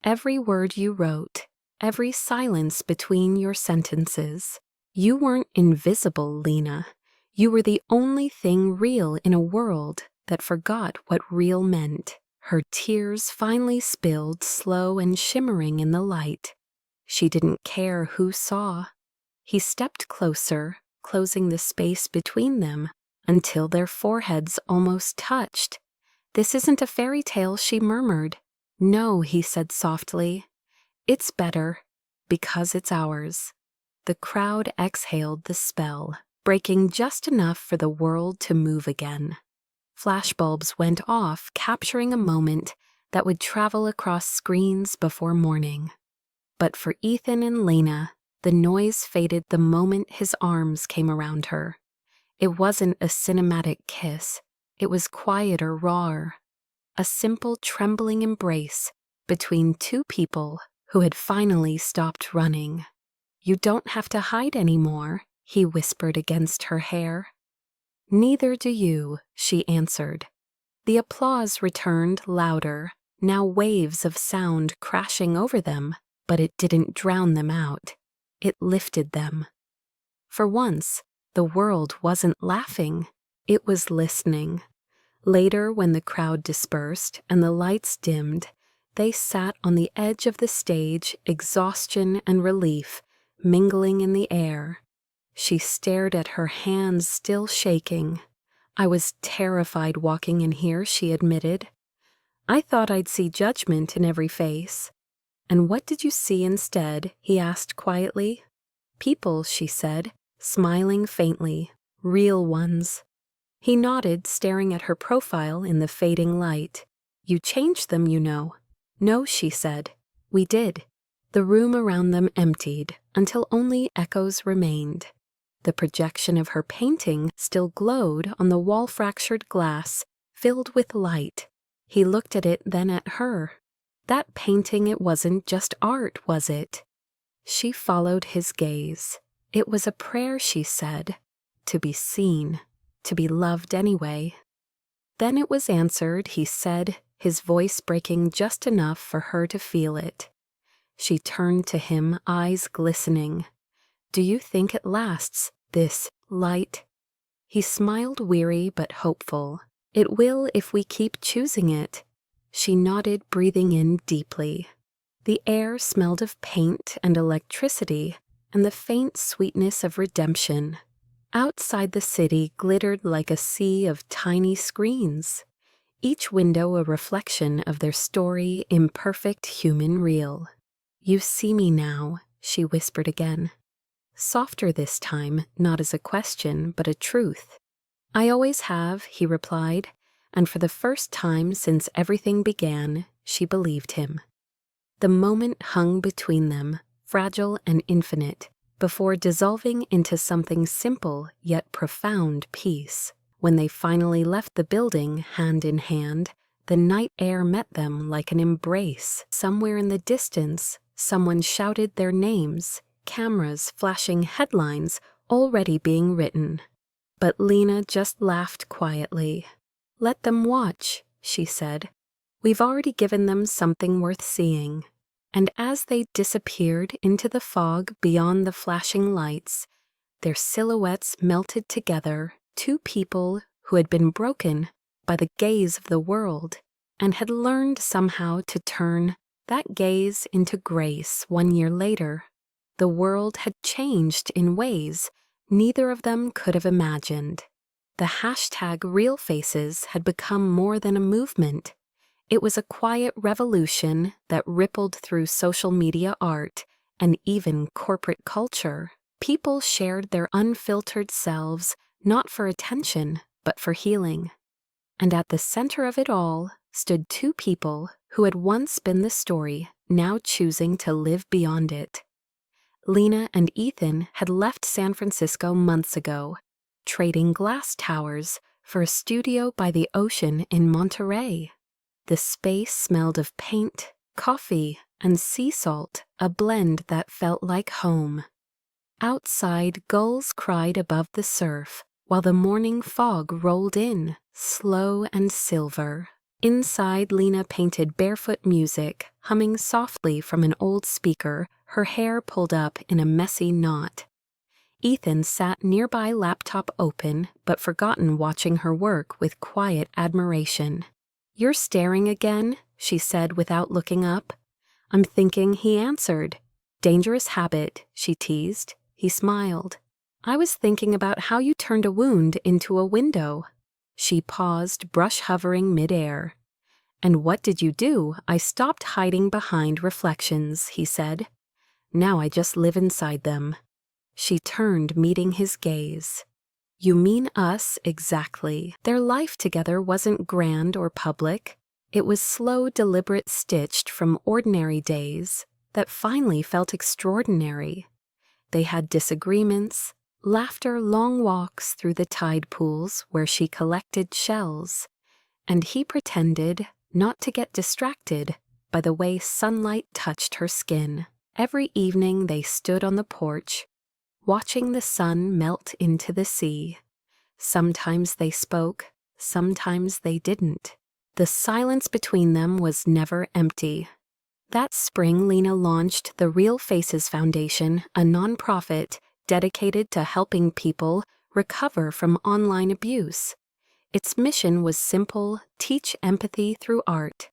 Every word you wrote, every silence between your sentences. You weren't invisible, Lena. You were the only thing real in a world that forgot what real meant. Her tears finally spilled, slow and shimmering in the light. She didn't care who saw. He stepped closer, closing the space between them until their foreheads almost touched. This isn't a fairy tale, she murmured. No, he said softly. It's better, because it's ours. The crowd exhaled the spell, breaking just enough for the world to move again. Flashbulbs went off, capturing a moment that would travel across screens before morning. But for Ethan and Lena, the noise faded the moment his arms came around her. It wasn't a cinematic kiss. It was quieter, rawer. A simple, trembling embrace between two people who had finally stopped running. You don't have to hide anymore, he whispered against her hair. Neither do you, she answered. The applause returned louder, now waves of sound crashing over them, but it didn't drown them out. It lifted them. For once, the world wasn't laughing. It was listening. Later, when the crowd dispersed and the lights dimmed, they sat on the edge of the stage, exhaustion and relief mingling in the air. She stared at her hands still shaking. I was terrified walking in here, she admitted. I thought I'd see judgment in every face. And what did you see instead? He asked quietly. People, she said, smiling faintly, real ones. He nodded, staring at her profile in the fading light. You changed them, you know. No, she said. We did. The room around them emptied until only echoes remained. The projection of her painting still glowed on the wall-fractured glass, filled with light. He looked at it, then at her. That painting, it wasn't just art, was it? She followed his gaze. It was a prayer, she said, to be seen, to be loved anyway. Then it was answered, he said, his voice breaking just enough for her to feel it. She turned to him, eyes glistening. Do you think it lasts, this light? He smiled, weary but hopeful. It will if we keep choosing it. She nodded, breathing in deeply. The air smelled of paint and electricity and the faint sweetness of redemption. Outside the city glittered like a sea of tiny screens, each window a reflection of their story, imperfect human reel. "You see me now," she whispered again. Softer this time, not as a question, but a truth. "I always have," he replied, and for the first time since everything began, she believed him. The moment hung between them, fragile and infinite, before dissolving into something simple yet profound peace. When they finally left the building, hand in hand, the night air met them like an embrace. Somewhere in the distance, someone shouted their names, cameras flashing headlines already being written. But Lena just laughed quietly. "Let them watch," she said. "We've already given them something worth seeing." And as they disappeared into the fog beyond the flashing lights, their silhouettes melted together, two people who had been broken by the gaze of the world and had learned somehow to turn that gaze into grace 1 year later. The world had changed in ways neither of them could have imagined. The hashtag Real Faces had become more than a movement. It was a quiet revolution that rippled through social media art and even corporate culture. People shared their unfiltered selves, not for attention, but for healing. And at the center of it all stood two people who had once been the story, now choosing to live beyond it. Lena and Ethan had left San Francisco months ago, trading glass towers for a studio by the ocean in Monterey. The space smelled of paint, coffee, and sea salt, a blend that felt like home. Outside, gulls cried above the surf, while the morning fog rolled in, slow and silver. Inside, Lena painted barefoot music, humming softly from an old speaker, her hair pulled up in a messy knot. Ethan sat nearby, laptop open, but forgotten watching her work with quiet admiration. "You're staring again," she said without looking up. "I'm thinking," he answered. "Dangerous habit," she teased. He smiled. "I was thinking about how you turned a wound into a window." She paused, brush hovering midair. "And what did you do?" "I stopped hiding behind reflections," he said. "Now I just live inside them." She turned, meeting his gaze. "You mean us, exactly." Their life together wasn't grand or public. It was slow, deliberate, stitched from ordinary days that finally felt extraordinary. They had disagreements, laughter, long walks through the tide pools where she collected shells, and he pretended not to get distracted by the way sunlight touched her skin. Every evening they stood on the porch, watching the sun melt into the sea. Sometimes they spoke, sometimes they didn't. The silence between them was never empty. That spring, Lena launched the Real Faces Foundation, a nonprofit dedicated to helping people recover from online abuse. Its mission was simple: teach empathy through art.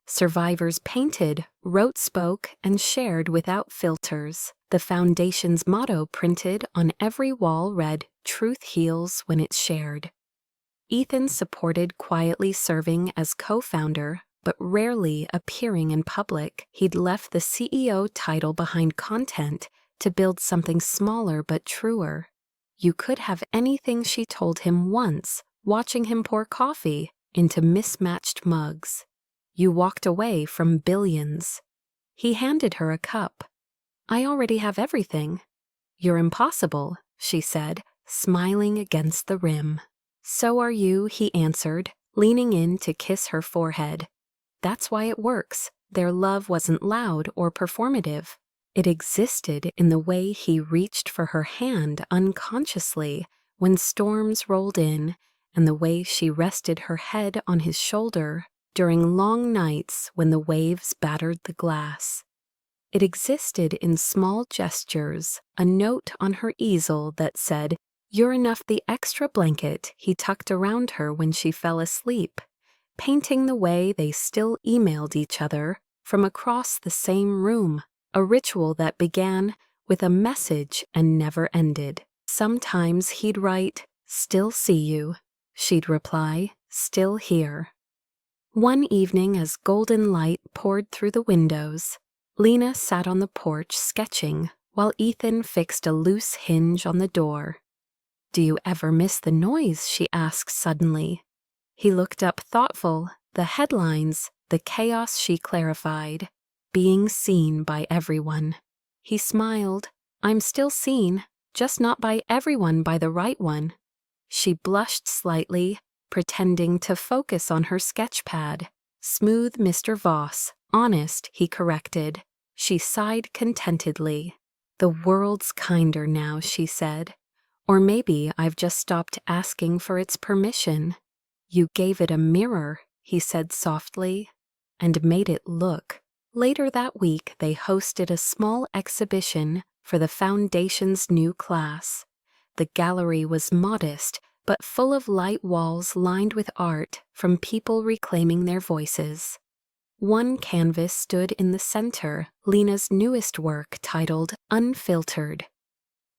Survivors painted, wrote, spoke, and shared without filters. The foundation's motto printed on every wall read, "Truth heals when it's shared." Ethan supported, quietly serving as co-founder, but rarely appearing in public. He'd left the CEO title behind content to build something smaller but truer. You could have anything, she told him once, watching him pour coffee into mismatched mugs. You walked away from billions. He handed her a cup. "I already have everything." "You're impossible," she said, smiling against the rim. "So are you," he answered, leaning in to kiss her forehead. "That's why it works." Their love wasn't loud or performative. It existed in the way he reached for her hand unconsciously when storms rolled in, and the way she rested her head on his shoulder during long nights when the waves battered the glass. It existed in small gestures, a note on her easel that said, "You're enough," the extra blanket he tucked around her when she fell asleep, painting the way they still emailed each other from across the same room, a ritual that began with a message and never ended. Sometimes he'd write, "Still see you." She'd reply, "Still here." One evening, as golden light poured through the windows, Lena sat on the porch sketching while Ethan fixed a loose hinge on the door. "Do you ever miss the noise?" she asked suddenly. He looked up thoughtful, the headlines, the chaos she clarified, being seen by everyone. He smiled. "I'm still seen, just not by everyone, by the right one." She blushed slightly, pretending to focus on her sketchpad. "Smooth Mr. Voss, honest," he corrected. She sighed contentedly. "The world's kinder now," she said. "Or maybe I've just stopped asking for its permission." "You gave it a mirror," he said softly, "and made it look." Later that week, they hosted a small exhibition for the Foundation's new class. The gallery was modest, but full of light walls lined with art from people reclaiming their voices. One canvas stood in the center, Lena's newest work titled Unfiltered.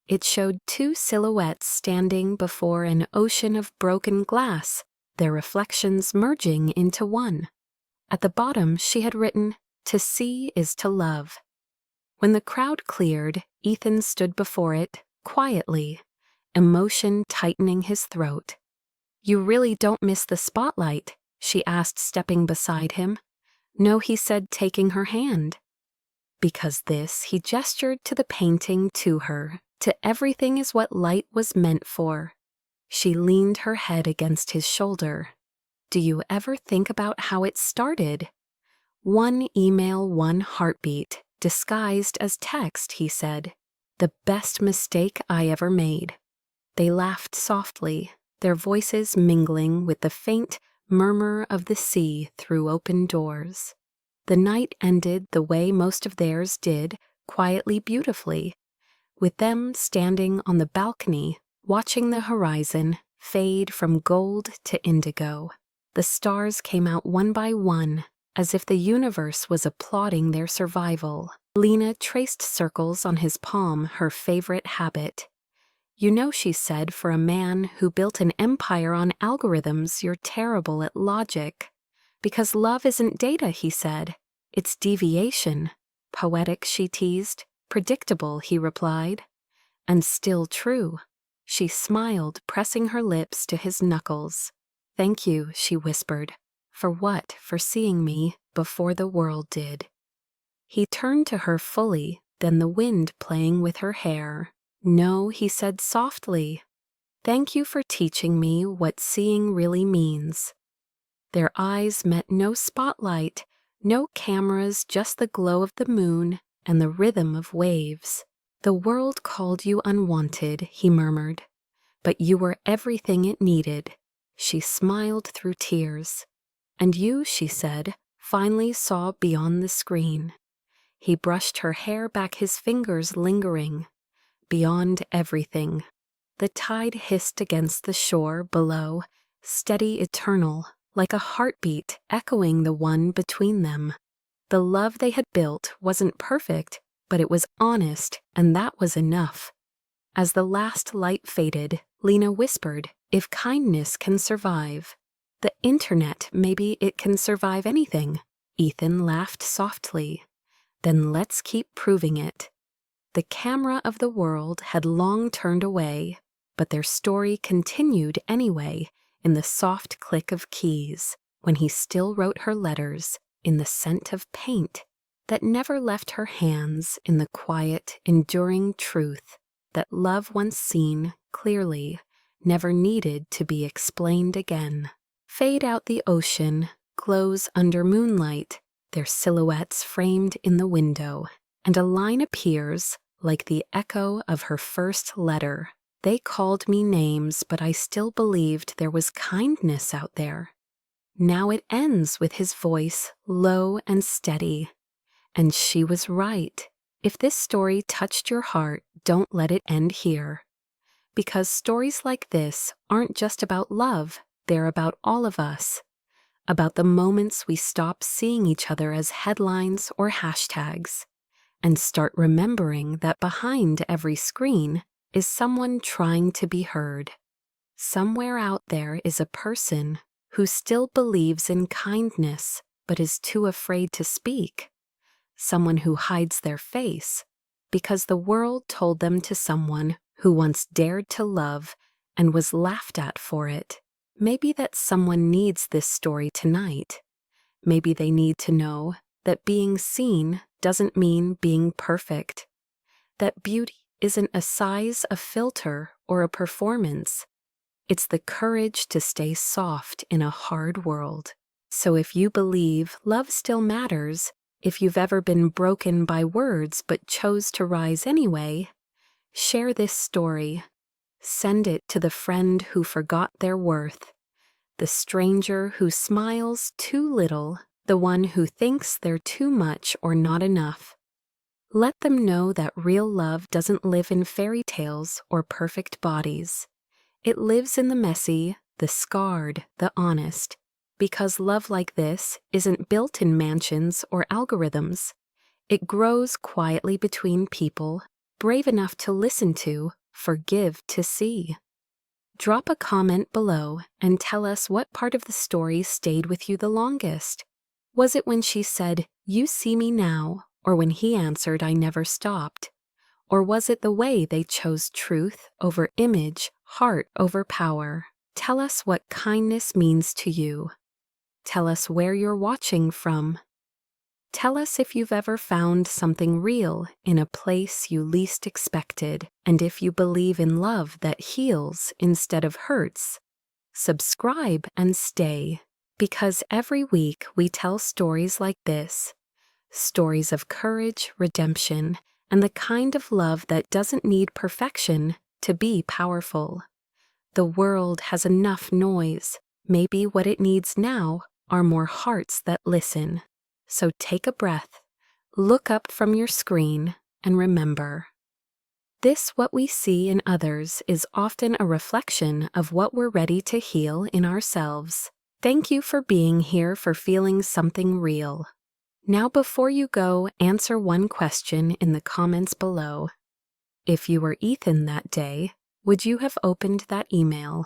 It showed two silhouettes standing before an ocean of broken glass, their reflections merging into one. At the bottom, she had written, "To see is to love." When the crowd cleared, Ethan stood before it, quietly, emotion tightening his throat. "You really don't miss the spotlight?" she asked, stepping beside him. "No," he said, taking her hand. "Because this," he gestured to the painting, to her, "to everything is what light was meant for." She leaned her head against his shoulder. "Do you ever think about how it started?" "One email, one heartbeat, disguised as text," he said. "The best mistake I ever made." They laughed softly, their voices mingling with the faint murmur of the sea through open doors. The night ended the way most of theirs did, quietly, beautifully, with them standing on the balcony, watching the horizon fade from gold to indigo. The stars came out one by one, as if the universe was applauding their survival. Lena traced circles on his palm, her favorite habit. "You know," she said, "for a man who built an empire on algorithms, you're terrible at logic." "Because love isn't data," he said. "It's deviation." "Poetic," she teased. "Predictable," he replied. "And still true." She smiled, pressing her lips to his knuckles. "Thank you," she whispered. "For what? For seeing me before the world did." He turned to her fully, then the wind playing with her hair. "No," he said softly. "Thank you for teaching me what seeing really means." Their eyes met, no spotlight, no cameras, just the glow of the moon and the rhythm of waves. "The world called you unwanted," he murmured, "but you were everything it needed." She smiled through tears. "And you," she said, finally saw beyond the screen. He brushed her hair back, his fingers lingering. "Beyond everything." The tide hissed against the shore below, steady, eternal, like a heartbeat echoing the one between them. The love they had built wasn't perfect, but it was honest, and that was enough. As the last light faded, Lena whispered, "If kindness can survive the internet, maybe it can survive anything." Ethan laughed softly. "Then let's keep proving it." The camera of the world had long turned away, but their story continued anyway, in the soft click of keys, when he still wrote her letters, in the scent of paint that never left her hands, in the quiet, enduring truth that love once seen clearly never needed to be explained again. Fade out the ocean, glows under moonlight, their silhouettes framed in the window, and a line appears like the echo of her first letter. "They called me names, but I still believed there was kindness out there." Now it ends with his voice, low and steady. And she was right. If this story touched your heart, don't let it end here. Because stories like this aren't just about love, they're about all of us. about the moments we stop seeing each other as headlines or hashtags, and start remembering that behind every screen is someone trying to be heard. Somewhere out there is a person who still believes in kindness but is too afraid to speak. Someone who hides their face because the world told them to someone who once dared to love and was laughed at for it. Maybe that someone needs this story tonight. Maybe they need to know that being seen doesn't mean being perfect, that beauty isn't a size, a filter, or a performance. It's the courage to stay soft in a hard world. So if you believe love still matters, if you've ever been broken by words but chose to rise anyway, share this story. Send it to the friend who forgot their worth, the stranger who smiles too little, the one who thinks they're too much or not enough. Let them know that real love doesn't live in fairy tales or perfect bodies. It lives in the messy, the scarred, the honest, because love like this isn't built in mansions or algorithms. It grows quietly between people, brave enough to listen to, forgive to see. Drop a comment below and tell us what part of the story stayed with you the longest. Was it when she said, "You see me now," or when he answered, "I never stopped"? Or was it the way they chose truth over image, heart over power? Tell us what kindness means to you. Tell us where you're watching from. Tell us if you've ever found something real in a place you least expected, and if you believe in love that heals instead of hurts. Subscribe and stay, because every week we tell stories like this, stories of courage, redemption, and the kind of love that doesn't need perfection to be powerful. The world has enough noise. Maybe what it needs now are more hearts that listen. So take a breath, look up from your screen, and remember. What we see in others is often a reflection of what we're ready to heal in ourselves. Thank you for being here, for feeling something real. Now before you go, answer one question in the comments below. If you were Ethan that day, would you have opened that email?